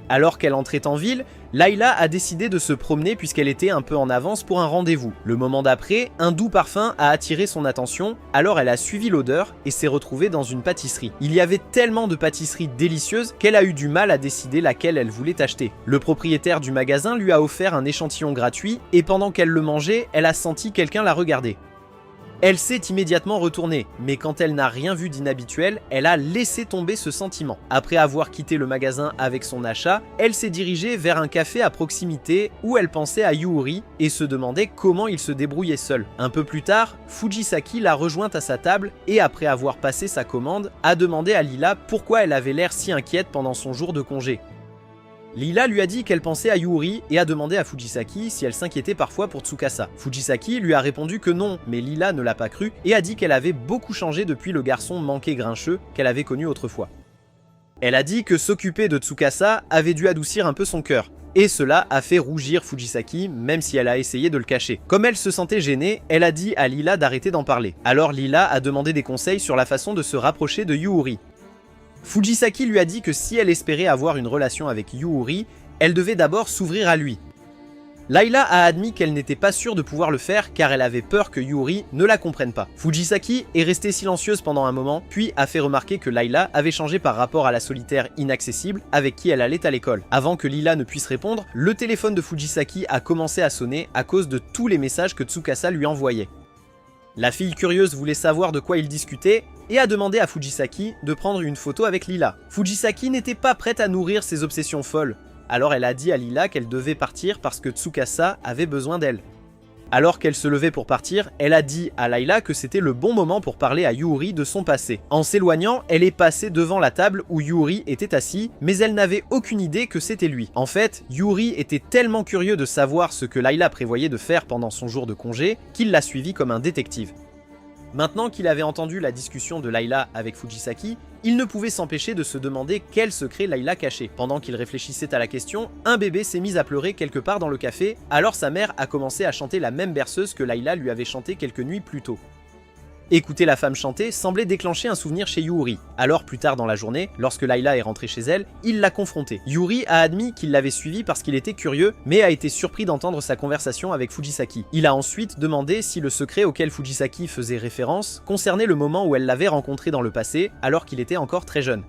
Alors qu'elle entrait en ville, Layla a décidé de se promener puisqu'elle était un peu en avance pour un rendez-vous. Le moment d'après, un doux parfum a attiré son attention, alors elle a suivi l'odeur et s'est retrouvée dans une pâtisserie. Il y avait tellement de pâtisseries délicieuses qu'elle a eu du mal à décider laquelle elle voulait acheter. Le propriétaire du magasin lui a offert un échantillon gratuit et pendant qu'elle le mangeait, elle a senti quelqu'un la regarder. Elle s'est immédiatement retournée, mais quand elle n'a rien vu d'inhabituel, elle a laissé tomber ce sentiment. Après avoir quitté le magasin avec son achat, elle s'est dirigée vers un café à proximité où elle pensait à Yuri et se demandait comment il se débrouillait seul. Un peu plus tard, Fujisaki l'a rejointe à sa table et après avoir passé sa commande, a demandé à Lila pourquoi elle avait l'air si inquiète pendant son jour de congé. Lila lui a dit qu'elle pensait à Yuri et a demandé à Fujisaki si elle s'inquiétait parfois pour Tsukasa. Fujisaki lui a répondu que non, mais Lila ne l'a pas cru et a dit qu'elle avait beaucoup changé depuis le garçon manqué grincheux qu'elle avait connu autrefois. Elle a dit que s'occuper de Tsukasa avait dû adoucir un peu son cœur. Et cela a fait rougir Fujisaki, même si elle a essayé de le cacher. Comme elle se sentait gênée, elle a dit à Lila d'arrêter d'en parler. Alors Lila a demandé des conseils sur la façon de se rapprocher de Yuuri. Fujisaki lui a dit que si elle espérait avoir une relation avec Yuuri, elle devait d'abord s'ouvrir à lui. Layla a admis qu'elle n'était pas sûre de pouvoir le faire car elle avait peur que Yuuri ne la comprenne pas. Fujisaki est restée silencieuse pendant un moment, puis a fait remarquer que Layla avait changé par rapport à la solitaire inaccessible avec qui elle allait à l'école. Avant que Lila ne puisse répondre, le téléphone de Fujisaki a commencé à sonner à cause de tous les messages que Tsukasa lui envoyait. La fille curieuse voulait savoir de quoi ils discutaient et a demandé à Fujisaki de prendre une photo avec Lila. Fujisaki n'était pas prête à nourrir ses obsessions folles. Alors elle a dit à Lila qu'elle devait partir parce que Tsukasa avait besoin d'elle. Alors qu'elle se levait pour partir, elle a dit à Layla que c'était le bon moment pour parler à Yuuri de son passé. En s'éloignant, elle est passée devant la table où Yuuri était assis, mais elle n'avait aucune idée que c'était lui. En fait, Yuuri était tellement curieux de savoir ce que Layla prévoyait de faire pendant son jour de congé qu'il l'a suivi comme un détective. Maintenant qu'il avait entendu la discussion de Layla avec Fujisaki, il ne pouvait s'empêcher de se demander quel secret Layla cachait. Pendant qu'il réfléchissait à la question, un bébé s'est mis à pleurer quelque part dans le café, alors sa mère a commencé à chanter la même berceuse que Layla lui avait chantée quelques nuits plus tôt. Écouter la femme chanter semblait déclencher un souvenir chez Yuuri. Alors plus tard dans la journée, lorsque Layla est rentrée chez elle, il l'a confrontée. Yuuri a admis qu'il l'avait suivie parce qu'il était curieux, mais a été surpris d'entendre sa conversation avec Fujisaki. Il a ensuite demandé si le secret auquel Fujisaki faisait référence concernait le moment où elle l'avait rencontré dans le passé, alors qu'il était encore très jeune.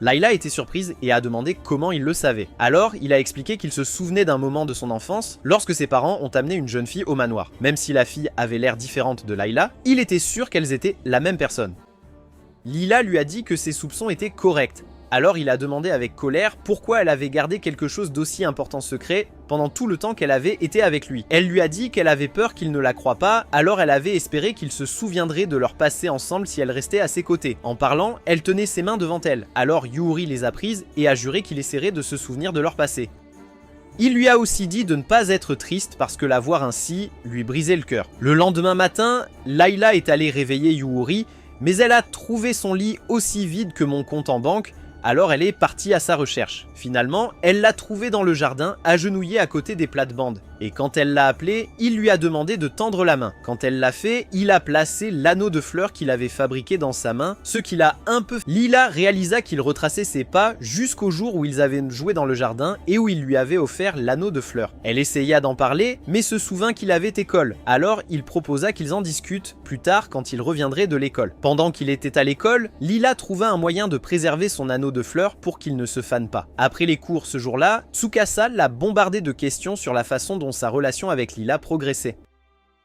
Layla était surprise et a demandé comment il le savait. Alors, il a expliqué qu'il se souvenait d'un moment de son enfance lorsque ses parents ont amené une jeune fille au manoir. Même si la fille avait l'air différente de Layla, il était sûr qu'elles étaient la même personne. Lila lui a dit que ses soupçons étaient corrects. Alors il a demandé avec colère pourquoi elle avait gardé quelque chose d'aussi important secret pendant tout le temps qu'elle avait été avec lui. Elle lui a dit qu'elle avait peur qu'il ne la croie pas, alors elle avait espéré qu'il se souviendrait de leur passé ensemble si elle restait à ses côtés. En parlant, elle tenait ses mains devant elle. Alors Yuuri les a prises et a juré qu'il essaierait de se souvenir de leur passé. Il lui a aussi dit de ne pas être triste parce que la voir ainsi lui brisait le cœur. Le lendemain matin, Layla est allée réveiller Yuuri, mais elle a trouvé son lit aussi vide que mon compte en banque. Alors elle est partie à sa recherche. Finalement, elle l'a trouvé dans le jardin, agenouillé à côté des plates-bandes. Et quand elle l'a appelé, il lui a demandé de tendre la main. Quand elle l'a fait, il a placé l'anneau de fleurs qu'il avait fabriqué dans sa main, ce qui l'a un peu... Lila réalisa qu'il retraçait ses pas jusqu'au jour où ils avaient joué dans le jardin et où il lui avait offert l'anneau de fleurs. Elle essaya d'en parler, mais se souvint qu'il avait école. Alors il proposa qu'ils en discutent plus tard quand il reviendrait de l'école. Pendant qu'il était à l'école, Lila trouva un moyen de préserver son anneau de fleurs pour qu'il ne se fane pas. Après les cours ce jour-là, Tsukasa l'a bombardé de questions sur la façon dont sa relation avec Lila progressait.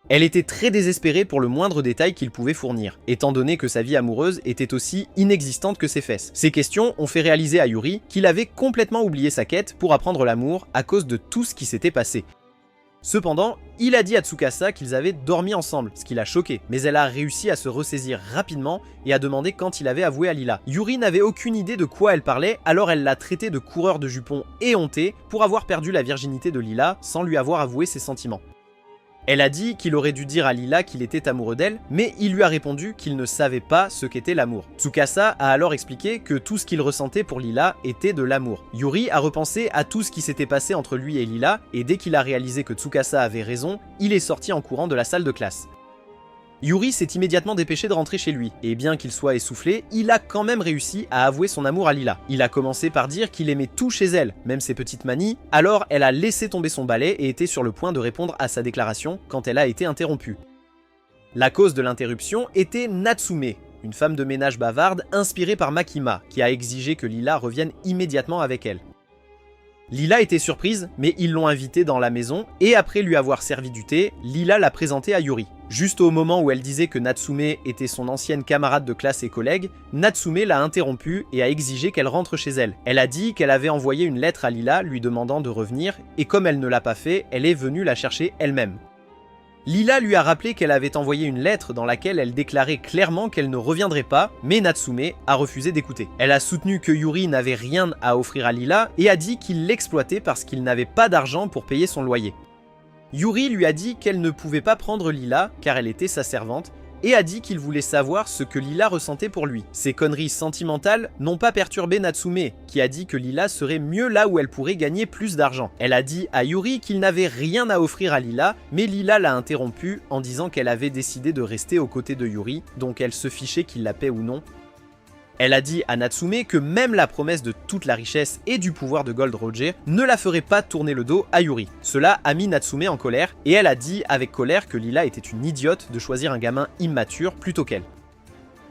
Elle était très désespérée pour le moindre détail qu'il pouvait fournir, étant donné que sa vie amoureuse était aussi inexistante que ses fesses. Ces questions ont fait réaliser à Yuri qu'il avait complètement oublié sa quête pour apprendre l'amour à cause de tout ce qui s'était passé. Cependant, il a dit à Tsukasa qu'ils avaient dormi ensemble, ce qui l'a choqué, mais elle a réussi à se ressaisir rapidement et a demandé quand il avait avoué à Lila. Yuri n'avait aucune idée de quoi elle parlait, alors elle l'a traité de coureur de jupons éhonté pour avoir perdu la virginité de Lila sans lui avoir avoué ses sentiments. Elle a dit qu'il aurait dû dire à Lila qu'il était amoureux d'elle, mais il lui a répondu qu'il ne savait pas ce qu'était l'amour. Tsukasa a alors expliqué que tout ce qu'il ressentait pour Lila était de l'amour. Yuri a repensé à tout ce qui s'était passé entre lui et Lila, et dès qu'il a réalisé que Tsukasa avait raison, il est sorti en courant de la salle de classe. Yuri s'est immédiatement dépêché de rentrer chez lui, et bien qu'il soit essoufflé, il a quand même réussi à avouer son amour à Lila. Il a commencé par dire qu'il aimait tout chez elle, même ses petites manies, alors elle a laissé tomber son balai et était sur le point de répondre à sa déclaration quand elle a été interrompue. La cause de l'interruption était Natsume, une femme de ménage bavarde inspirée par Makima, qui a exigé que Lila revienne immédiatement avec elle. Lila était surprise, mais ils l'ont invitée dans la maison, et après lui avoir servi du thé, Lila l'a présentée à Yuri. Juste au moment où elle disait que Natsume était son ancienne camarade de classe et collègue, Natsume l'a interrompue et a exigé qu'elle rentre chez elle. Elle a dit qu'elle avait envoyé une lettre à Lila lui demandant de revenir, et comme elle ne l'a pas fait, elle est venue la chercher elle-même. Lila lui a rappelé qu'elle avait envoyé une lettre dans laquelle elle déclarait clairement qu'elle ne reviendrait pas, mais Natsume a refusé d'écouter. Elle a soutenu que Yuri n'avait rien à offrir à Lila et a dit qu'il l'exploitait parce qu'il n'avait pas d'argent pour payer son loyer. Yuri lui a dit qu'elle ne pouvait pas prendre Lila car elle était sa servante et a dit qu'il voulait savoir ce que Lila ressentait pour lui. Ces conneries sentimentales n'ont pas perturbé Natsume, qui a dit que Lila serait mieux là où elle pourrait gagner plus d'argent. Elle a dit à Yuri qu'il n'avait rien à offrir à Lila, mais Lila l'a interrompu en disant qu'elle avait décidé de rester aux côtés de Yuri, donc elle se fichait qu'il la paie ou non. Elle a dit à Natsume que même la promesse de toute la richesse et du pouvoir de Gold Roger ne la ferait pas tourner le dos à Yuri. Cela a mis Natsume en colère, et elle a dit avec colère que Lila était une idiote de choisir un gamin immature plutôt qu'elle.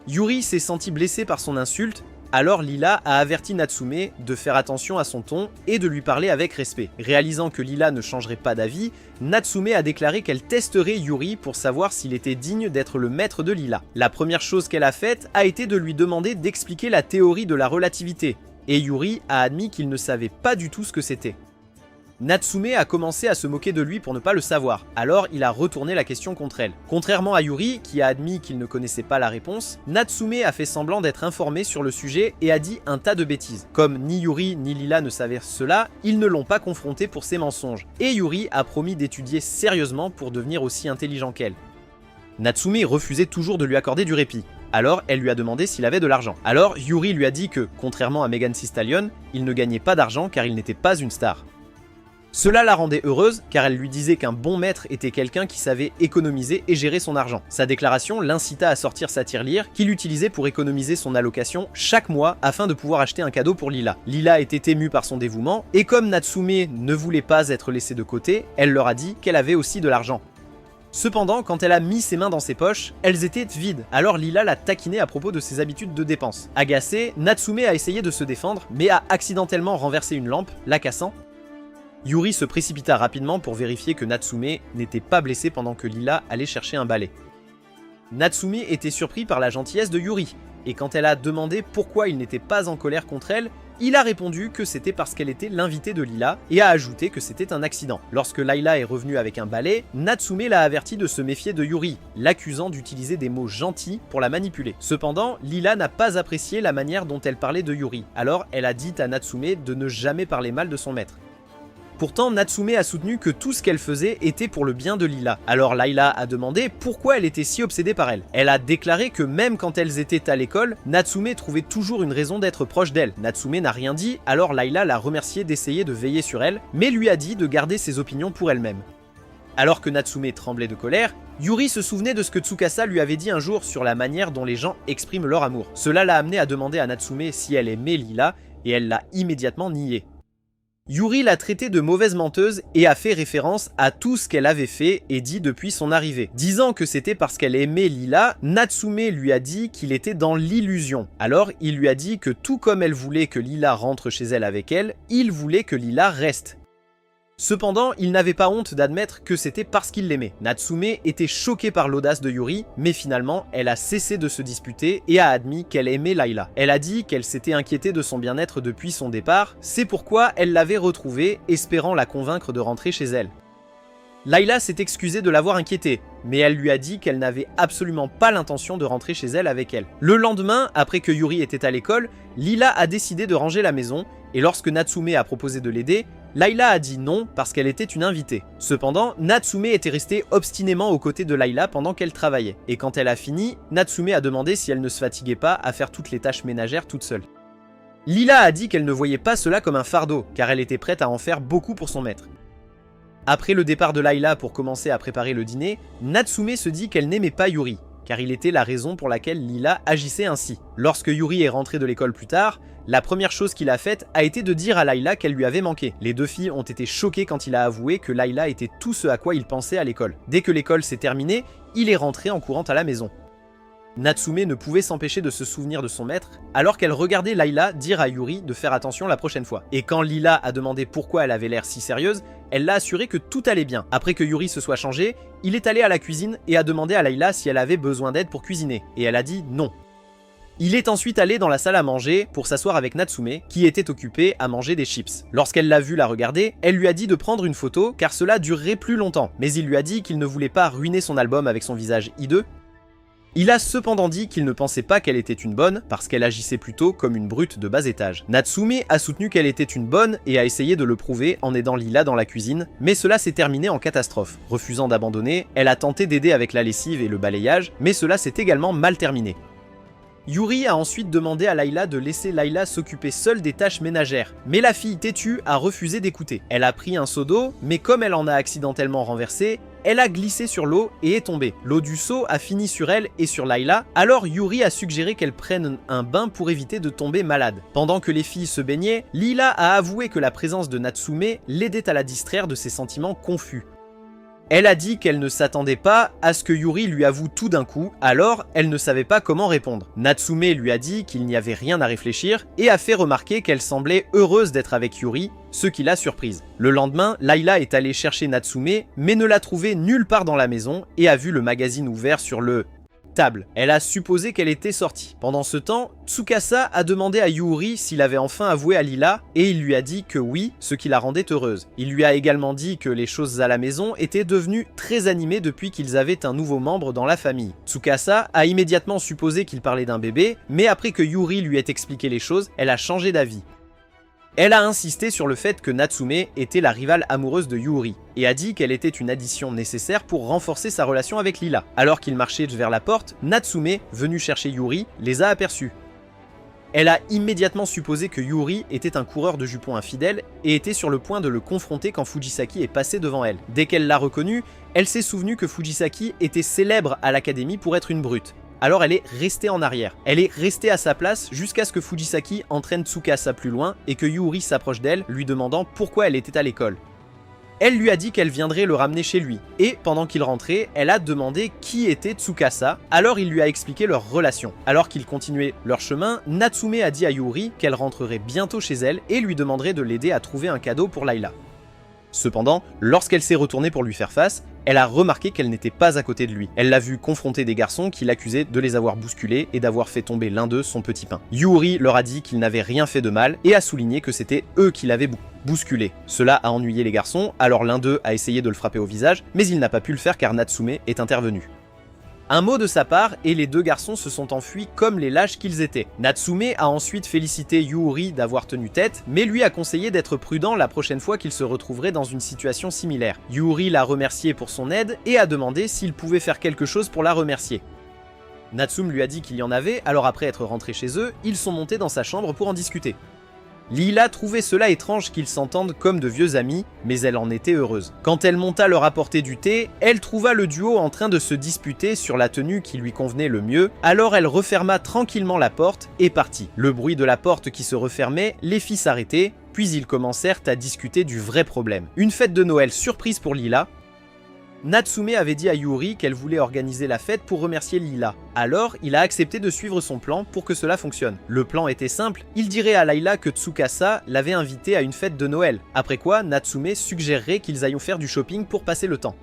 Yuri s'est senti blessé par son insulte, alors Lila a averti Natsume de faire attention à son ton et de lui parler avec respect. Réalisant que Lila ne changerait pas d'avis, Natsume a déclaré qu'elle testerait Yuri pour savoir s'il était digne d'être le maître de Lila. La première chose qu'elle a faite a été de lui demander d'expliquer la théorie de la relativité, et Yuri a admis qu'il ne savait pas du tout ce que c'était. Natsume a commencé à se moquer de lui pour ne pas le savoir, alors il a retourné la question contre elle. Contrairement à Yuri, qui a admis qu'il ne connaissait pas la réponse, Natsume a fait semblant d'être informé sur le sujet et a dit un tas de bêtises. Comme ni Yuri ni Lila ne savaient cela, ils ne l'ont pas confronté pour ses mensonges, et Yuri a promis d'étudier sérieusement pour devenir aussi intelligent qu'elle. Natsume refusait toujours de lui accorder du répit. Alors, elle lui a demandé s'il avait de l'argent. Alors, Yuri lui a dit que, contrairement à Megan Thee Stallion, il ne gagnait pas d'argent car il n'était pas une star. Cela la rendait heureuse car elle lui disait qu'un bon maître était quelqu'un qui savait économiser et gérer son argent. Sa déclaration l'incita à sortir sa tirelire qu'il utilisait pour économiser son allocation chaque mois afin de pouvoir acheter un cadeau pour Lila. Lila était émue par son dévouement et comme Natsume ne voulait pas être laissée de côté, elle leur a dit qu'elle avait aussi de l'argent. Cependant, quand elle a mis ses mains dans ses poches, elles étaient vides, alors Lila l'a taquinée à propos de ses habitudes de dépenses. Agacée, Natsume a essayé de se défendre, mais a accidentellement renversé une lampe, la cassant. Yuri se précipita rapidement pour vérifier que Natsume n'était pas blessée pendant que Lila allait chercher un balai. Natsume était surpris par la gentillesse de Yuri, et quand elle a demandé pourquoi il n'était pas en colère contre elle, il a répondu que c'était parce qu'elle était l'invitée de Lila, et a ajouté que c'était un accident. Lorsque Layla est revenue avec un balai, Natsume l'a averti de se méfier de Yuri, l'accusant d'utiliser des mots gentils pour la manipuler. Cependant, Lila n'a pas apprécié la manière dont elle parlait de Yuri, alors elle a dit à Natsume de ne jamais parler mal de son maître. Pourtant, Natsume a soutenu que tout ce qu'elle faisait était pour le bien de Lila. Alors Layla a demandé pourquoi elle était si obsédée par elle. Elle a déclaré que même quand elles étaient à l'école, Natsume trouvait toujours une raison d'être proche d'elle. Natsume n'a rien dit, alors Layla l'a remercié d'essayer de veiller sur elle, mais lui a dit de garder ses opinions pour elle-même. Alors que Natsume tremblait de colère, Yuri se souvenait de ce que Tsukasa lui avait dit un jour sur la manière dont les gens expriment leur amour. Cela l'a amené à demander à Natsume si elle aimait Lila, et elle l'a immédiatement nié. Yuri l'a traitée de mauvaise menteuse et a fait référence à tout ce qu'elle avait fait et dit depuis son arrivée. Disant que c'était parce qu'elle aimait Lila, Natsume lui a dit qu'il était dans l'illusion. Alors il lui a dit que tout comme elle voulait que Lila rentre chez elle avec elle, il voulait que Lila reste. Cependant, il n'avait pas honte d'admettre que c'était parce qu'il l'aimait. Natsume était choquée par l'audace de Yuri, mais finalement, elle a cessé de se disputer et a admis qu'elle aimait Layla. Elle a dit qu'elle s'était inquiétée de son bien-être depuis son départ, c'est pourquoi elle l'avait retrouvée, espérant la convaincre de rentrer chez elle. Layla s'est excusée de l'avoir inquiétée, mais elle lui a dit qu'elle n'avait absolument pas l'intention de rentrer chez elle avec elle. Le lendemain, après que Yuri était à l'école, Lila a décidé de ranger la maison, et lorsque Natsume a proposé de l'aider, Layla a dit non parce qu'elle était une invitée. Cependant, Natsume était restée obstinément aux côtés de Layla pendant qu'elle travaillait, et quand elle a fini, Natsume a demandé si elle ne se fatiguait pas à faire toutes les tâches ménagères toute seule. Lila a dit qu'elle ne voyait pas cela comme un fardeau, car elle était prête à en faire beaucoup pour son maître. Après le départ de Layla pour commencer à préparer le dîner, Natsume se dit qu'elle n'aimait pas Yuri, car il était la raison pour laquelle Lila agissait ainsi. Lorsque Yuri est rentré de l'école plus tard, la première chose qu'il a faite a été de dire à Layla qu'elle lui avait manqué. Les deux filles ont été choquées quand il a avoué que Layla était tout ce à quoi il pensait à l'école. Dès que l'école s'est terminée, il est rentré en courant à la maison. Natsume ne pouvait s'empêcher de se souvenir de son maître, alors qu'elle regardait Layla dire à Yuri de faire attention la prochaine fois. Et quand Lila a demandé pourquoi elle avait l'air si sérieuse, elle l'a assuré que tout allait bien. Après que Yuri se soit changé, il est allé à la cuisine et a demandé à Layla si elle avait besoin d'aide pour cuisiner, et elle a dit non. Il est ensuite allé dans la salle à manger pour s'asseoir avec Natsume, qui était occupée à manger des chips. Lorsqu'elle l'a vu la regarder, elle lui a dit de prendre une photo car cela durerait plus longtemps, mais il lui a dit qu'il ne voulait pas ruiner son album avec son visage hideux. Il a cependant dit qu'il ne pensait pas qu'elle était une bonne parce qu'elle agissait plutôt comme une brute de bas étage. Natsume a soutenu qu'elle était une bonne et a essayé de le prouver en aidant Lila dans la cuisine, mais cela s'est terminé en catastrophe. Refusant d'abandonner, elle a tenté d'aider avec la lessive et le balayage, mais cela s'est également mal terminé. Yuri a ensuite demandé à Layla de laisser Layla s'occuper seule des tâches ménagères, mais la fille têtue a refusé d'écouter. Elle a pris un seau d'eau, mais comme elle en a accidentellement renversé, elle a glissé sur l'eau et est tombée. L'eau du seau a fini sur elle et sur Layla, alors Yuri a suggéré qu'elle prenne un bain pour éviter de tomber malade. Pendant que les filles se baignaient, Lila a avoué que la présence de Natsume l'aidait à la distraire de ses sentiments confus. Elle a dit qu'elle ne s'attendait pas à ce que Yuri lui avoue tout d'un coup, alors elle ne savait pas comment répondre. Natsume lui a dit qu'il n'y avait rien à réfléchir et a fait remarquer qu'elle semblait heureuse d'être avec Yuri, ce qui l'a surprise. Le lendemain, Layla est allée chercher Natsume, mais ne l'a trouvée nulle part dans la maison et a vu le magazine ouvert sur le table. Elle a supposé qu'elle était sortie. Pendant ce temps, Tsukasa a demandé à Yuri s'il avait enfin avoué à Lila et il lui a dit que oui, ce qui la rendait heureuse. Il lui a également dit que les choses à la maison étaient devenues très animées depuis qu'ils avaient un nouveau membre dans la famille. Tsukasa a immédiatement supposé qu'il parlait d'un bébé, mais après que Yuri lui ait expliqué les choses, elle a changé d'avis. Elle a insisté sur le fait que Natsume était la rivale amoureuse de Yuri, et a dit qu'elle était une addition nécessaire pour renforcer sa relation avec Lila. Alors qu'ils marchaient vers la porte, Natsume, venue chercher Yuri, les a aperçus. Elle a immédiatement supposé que Yuri était un coureur de jupons infidèle et était sur le point de le confronter quand Fujisaki est passé devant elle. Dès qu'elle l'a reconnu, elle s'est souvenue que Fujisaki était célèbre à l'académie pour être une brute. Alors elle est restée en arrière. Elle est restée à sa place jusqu'à ce que Fujisaki entraîne Tsukasa plus loin et que Yuri s'approche d'elle, lui demandant pourquoi elle était à l'école. Elle lui a dit qu'elle viendrait le ramener chez lui, et pendant qu'il rentrait, elle a demandé qui était Tsukasa, alors il lui a expliqué leur relation. Alors qu'ils continuaient leur chemin, Natsume a dit à Yuri qu'elle rentrerait bientôt chez elle et lui demanderait de l'aider à trouver un cadeau pour Layla. Cependant, lorsqu'elle s'est retournée pour lui faire face, elle a remarqué qu'elle n'était pas à côté de lui. Elle l'a vu confronter des garçons qui l'accusaient de les avoir bousculés et d'avoir fait tomber l'un d'eux son petit pain. Yuri leur a dit qu'il n'avait rien fait de mal et a souligné que c'était eux qui l'avaient bousculé. Cela a ennuyé les garçons, alors l'un d'eux a essayé de le frapper au visage, mais il n'a pas pu le faire car Natsume est intervenu. Un mot de sa part et les deux garçons se sont enfuis comme les lâches qu'ils étaient. Natsume a ensuite félicité Yuri d'avoir tenu tête, mais lui a conseillé d'être prudent la prochaine fois qu'il se retrouverait dans une situation similaire. Yuri l'a remercié pour son aide et a demandé s'il pouvait faire quelque chose pour la remercier. Natsume lui a dit qu'il y en avait, alors après être rentrés chez eux, ils sont montés dans sa chambre pour en discuter. Lila trouvait cela étrange qu'ils s'entendent comme de vieux amis, mais elle en était heureuse. Quand elle monta leur apporter du thé, elle trouva le duo en train de se disputer sur la tenue qui lui convenait le mieux, alors elle referma tranquillement la porte et partit. Le bruit de la porte qui se refermait les fit s'arrêter, puis ils commencèrent à discuter du vrai problème. Une fête de Noël surprise pour Lila. Natsume avait dit à Yuri qu'elle voulait organiser la fête pour remercier Lila. Alors, il a accepté de suivre son plan pour que cela fonctionne. Le plan était simple, il dirait à Layla que Tsukasa l'avait invité à une fête de Noël, après quoi Natsume suggérerait qu'ils aillent faire du shopping pour passer le temps.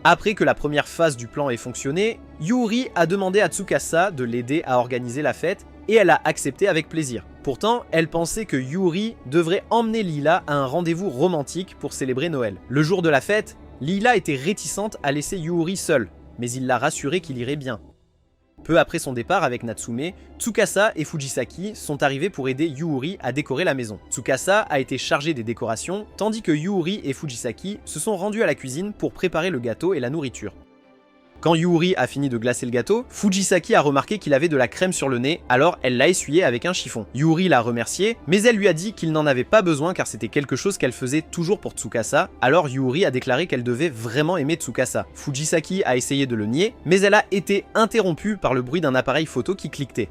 Après que la première phase du plan ait fonctionné, Yuri a demandé à Tsukasa de l'aider à organiser la fête et elle a accepté avec plaisir. Pourtant, elle pensait que Yuri devrait emmener Lila à un rendez-vous romantique pour célébrer Noël. Le jour de la fête, Lila était réticente à laisser Yuri seul, mais il l'a rassuré qu'il irait bien. Peu après son départ avec Natsume, Tsukasa et Fujisaki sont arrivés pour aider Yuri à décorer la maison. Tsukasa a été chargé des décorations, tandis que Yuri et Fujisaki se sont rendus à la cuisine pour préparer le gâteau et la nourriture. Quand Yuri a fini de glacer le gâteau, Fujisaki a remarqué qu'il avait de la crème sur le nez, alors elle l'a essuyé avec un chiffon. Yuri l'a remercié, mais elle lui a dit qu'il n'en avait pas besoin car c'était quelque chose qu'elle faisait toujours pour Tsukasa, alors Yuri a déclaré qu'elle devait vraiment aimer Tsukasa. Fujisaki a essayé de le nier, mais elle a été interrompue par le bruit d'un appareil photo qui cliquetait.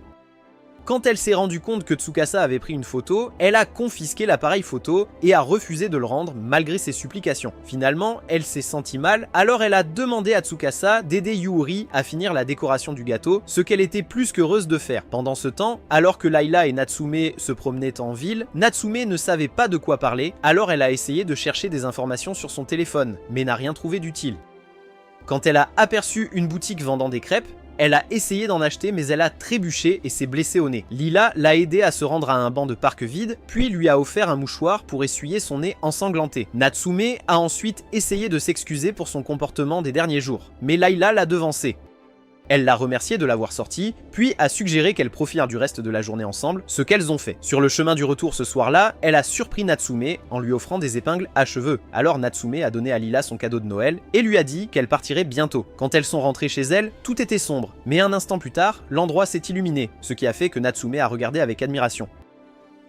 Quand elle s'est rendue compte que Tsukasa avait pris une photo, elle a confisqué l'appareil photo et a refusé de le rendre malgré ses supplications. Finalement, elle s'est sentie mal, alors elle a demandé à Tsukasa d'aider Yuri à finir la décoration du gâteau, ce qu'elle était plus qu'heureuse de faire. Pendant ce temps, alors que Layla et Natsume se promenaient en ville, Natsume ne savait pas de quoi parler, alors elle a essayé de chercher des informations sur son téléphone, mais n'a rien trouvé d'utile. Quand elle a aperçu une boutique vendant des crêpes, elle a essayé d'en acheter mais elle a trébuché et s'est blessée au nez. Lila l'a aidé à se rendre à un banc de parc vide, puis lui a offert un mouchoir pour essuyer son nez ensanglanté. Natsume a ensuite essayé de s'excuser pour son comportement des derniers jours, mais Layla l'a devancé. Elle l'a remercié de l'avoir sortie, puis a suggéré qu'elles profitent du reste de la journée ensemble, ce qu'elles ont fait. Sur le chemin du retour ce soir-là, elle a surpris Natsume en lui offrant des épingles à cheveux. Alors Natsume a donné à Lila son cadeau de Noël et lui a dit qu'elle partirait bientôt. Quand elles sont rentrées chez elle, tout était sombre, mais un instant plus tard, l'endroit s'est illuminé, ce qui a fait que Natsume a regardé avec admiration.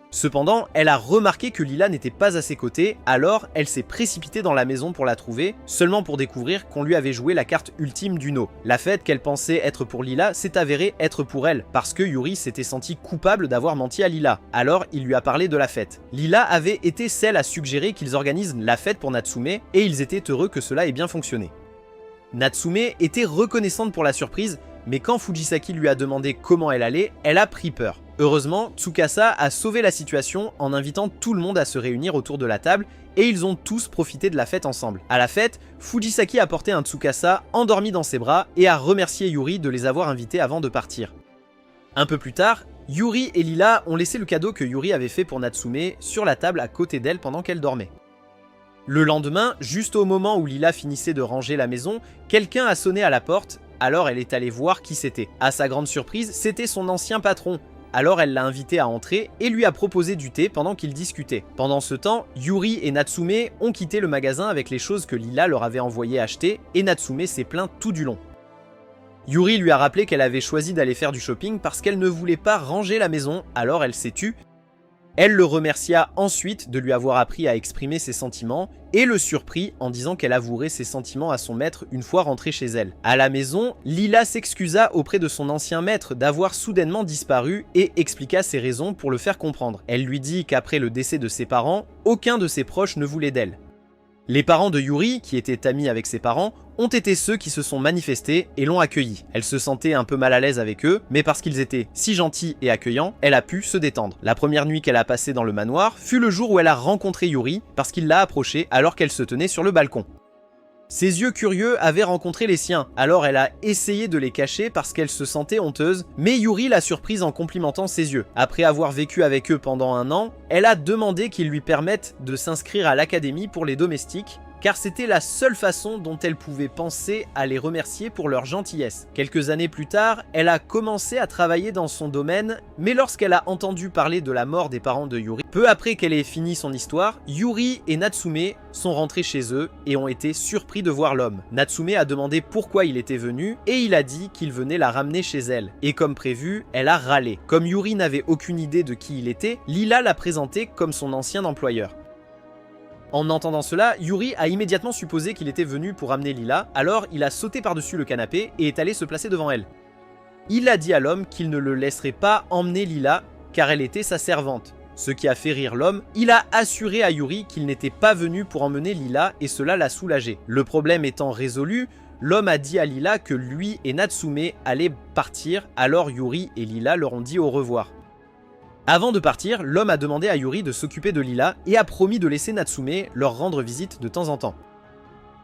Cependant, elle a remarqué que Lila n'était pas à ses côtés, alors elle s'est précipitée dans la maison pour la trouver, seulement pour découvrir qu'on lui avait joué la carte ultime d'Uno. La fête qu'elle pensait être pour Lila s'est avérée être pour elle, parce que Yuri s'était senti coupable d'avoir menti à Lila. Alors il lui a parlé de la fête. Lila avait été celle à suggérer qu'ils organisent la fête pour Natsume, et ils étaient heureux que cela ait bien fonctionné. Natsume était reconnaissante pour la surprise, mais quand Fujisaki lui a demandé comment elle allait, elle a pris peur. Heureusement, Tsukasa a sauvé la situation en invitant tout le monde à se réunir autour de la table et ils ont tous profité de la fête ensemble. À la fête, Fujisaki a porté un Tsukasa endormi dans ses bras et a remercié Yuri de les avoir invités avant de partir. Un peu plus tard, Yuri et Lila ont laissé le cadeau que Yuri avait fait pour Natsume sur la table à côté d'elle pendant qu'elle dormait. Le lendemain, juste au moment où Lila finissait de ranger la maison, quelqu'un a sonné à la porte, alors elle est allée voir qui c'était. À sa grande surprise, c'était son ancien patron. Alors elle l'a invité à entrer et lui a proposé du thé pendant qu'ils discutaient. Pendant ce temps, Yuri et Natsume ont quitté le magasin avec les choses que Lila leur avait envoyé acheter et Natsume s'est plaint tout du long. Yuri lui a rappelé qu'elle avait choisi d'aller faire du shopping parce qu'elle ne voulait pas ranger la maison, alors elle s'est tue. Elle le remercia ensuite de lui avoir appris à exprimer ses sentiments et le surprit en disant qu'elle avouerait ses sentiments à son maître une fois rentrée chez elle. À la maison, Lila s'excusa auprès de son ancien maître d'avoir soudainement disparu et expliqua ses raisons pour le faire comprendre. Elle lui dit qu'après le décès de ses parents, aucun de ses proches ne voulait d'elle. Les parents de Yuri, qui étaient amis avec ses parents, ont été ceux qui se sont manifestés et l'ont accueilli. Elle se sentait un peu mal à l'aise avec eux, mais parce qu'ils étaient si gentils et accueillants, elle a pu se détendre. La première nuit qu'elle a passée dans le manoir fut le jour où elle a rencontré Yuri, parce qu'il l'a approchée alors qu'elle se tenait sur le balcon. Ses yeux curieux avaient rencontré les siens, alors elle a essayé de les cacher parce qu'elle se sentait honteuse, mais Yuri l'a surprise en complimentant ses yeux. Après avoir vécu avec eux pendant 1 an, elle a demandé qu'ils lui permettent de s'inscrire à l'académie pour les domestiques, car c'était la seule façon dont elle pouvait penser à les remercier pour leur gentillesse. Quelques années plus tard, elle a commencé à travailler dans son domaine, mais lorsqu'elle a entendu parler de la mort des parents de Yuri, peu après qu'elle ait fini son histoire, Yuri et Natsume sont rentrés chez eux et ont été surpris de voir l'homme. Natsume a demandé pourquoi il était venu et il a dit qu'il venait la ramener chez elle. Et comme prévu, elle a râlé. Comme Yuri n'avait aucune idée de qui il était, Lila l'a présenté comme son ancien employeur. En entendant cela, Yuri a immédiatement supposé qu'il était venu pour amener Lila, alors il a sauté par-dessus le canapé et est allé se placer devant elle. Il a dit à l'homme qu'il ne le laisserait pas emmener Lila, car elle était sa servante. Ce qui a fait rire l'homme, il a assuré à Yuri qu'il n'était pas venu pour emmener Lila et cela l'a soulagé. Le problème étant résolu, l'homme a dit à Lila que lui et Natsume allaient partir, alors Yuri et Lila leur ont dit au revoir. Avant de partir, l'homme a demandé à Yuri de s'occuper de Lila et a promis de laisser Natsume leur rendre visite de temps en temps.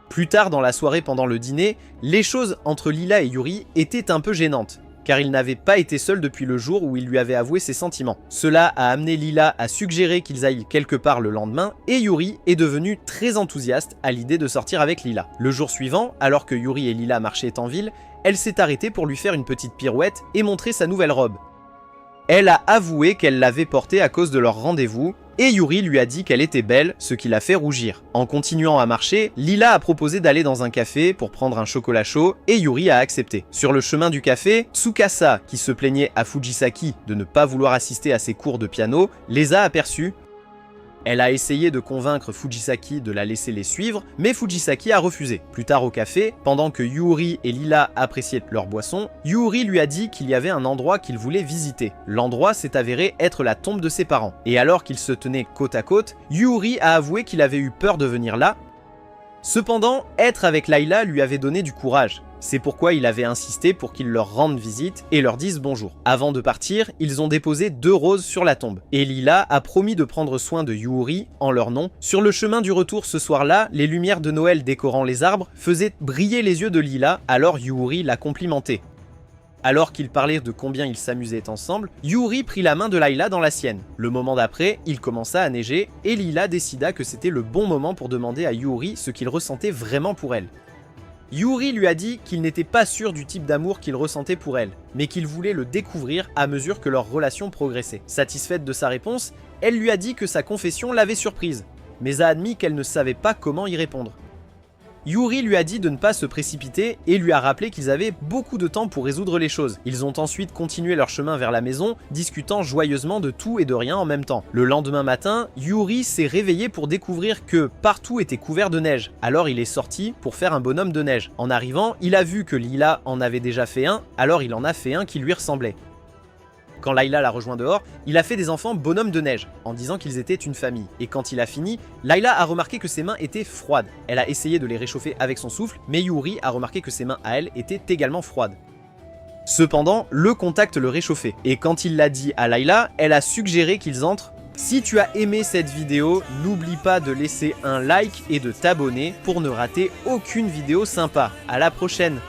Plus tard dans la soirée pendant le dîner, les choses entre Lila et Yuri étaient un peu gênantes, car il n'avait pas été seul depuis le jour où il lui avait avoué ses sentiments. Cela a amené Lila à suggérer qu'ils aillent quelque part le lendemain, et Yuri est devenu très enthousiaste à l'idée de sortir avec Lila. Le jour suivant, alors que Yuri et Lila marchaient en ville, elle s'est arrêtée pour lui faire une petite pirouette et montrer sa nouvelle robe. Elle a avoué qu'elle l'avait portée à cause de leur rendez-vous, et Yuri lui a dit qu'elle était belle, ce qui l'a fait rougir. En continuant à marcher, Lila a proposé d'aller dans un café pour prendre un chocolat chaud, et Yuri a accepté. Sur le chemin du café, Tsukasa, qui se plaignait à Fujisaki de ne pas vouloir assister à ses cours de piano, les a aperçus. Elle a essayé de convaincre Fujisaki de la laisser les suivre, mais Fujisaki a refusé. Plus tard au café, pendant que Yuri et Lila appréciaient leur boisson, Yuri lui a dit qu'il y avait un endroit qu'il voulait visiter. L'endroit s'est avéré être la tombe de ses parents. Et alors qu'ils se tenaient côte à côte, Yuri a avoué qu'il avait eu peur de venir là. Cependant, être avec Layla lui avait donné du courage. C'est pourquoi il avait insisté pour qu'ils leur rendent visite et leur disent bonjour. Avant de partir, ils ont déposé 2 roses sur la tombe. Et Lila a promis de prendre soin de Yuri en leur nom. Sur le chemin du retour ce soir-là, les lumières de Noël décorant les arbres faisaient briller les yeux de Lila, alors Yuri l'a complimenté. Alors qu'ils parlaient de combien ils s'amusaient ensemble, Yuri prit la main de Layla dans la sienne. Le moment d'après, il commença à neiger et Lila décida que c'était le bon moment pour demander à Yuri ce qu'il ressentait vraiment pour elle. Yuri lui a dit qu'il n'était pas sûr du type d'amour qu'il ressentait pour elle, mais qu'il voulait le découvrir à mesure que leur relation progressait. Satisfaite de sa réponse, elle lui a dit que sa confession l'avait surprise, mais a admis qu'elle ne savait pas comment y répondre. Yuri lui a dit de ne pas se précipiter et lui a rappelé qu'ils avaient beaucoup de temps pour résoudre les choses. Ils ont ensuite continué leur chemin vers la maison, discutant joyeusement de tout et de rien en même temps. Le lendemain matin, Yuri s'est réveillé pour découvrir que partout était couvert de neige. Alors il est sorti pour faire un bonhomme de neige. En arrivant, il a vu que Lila en avait déjà fait un, alors il en a fait un qui lui ressemblait. Quand Layla l'a rejoint dehors, il a fait des enfants bonhommes de neige, en disant qu'ils étaient une famille. Et quand il a fini, Layla a remarqué que ses mains étaient froides. Elle a essayé de les réchauffer avec son souffle, mais Yuri a remarqué que ses mains à elle étaient également froides. Cependant, le contact le réchauffait. Et quand il l'a dit à Layla, elle a suggéré qu'ils entrent. Si tu as aimé cette vidéo, n'oublie pas de laisser un like et de t'abonner pour ne rater aucune vidéo sympa. À la prochaine!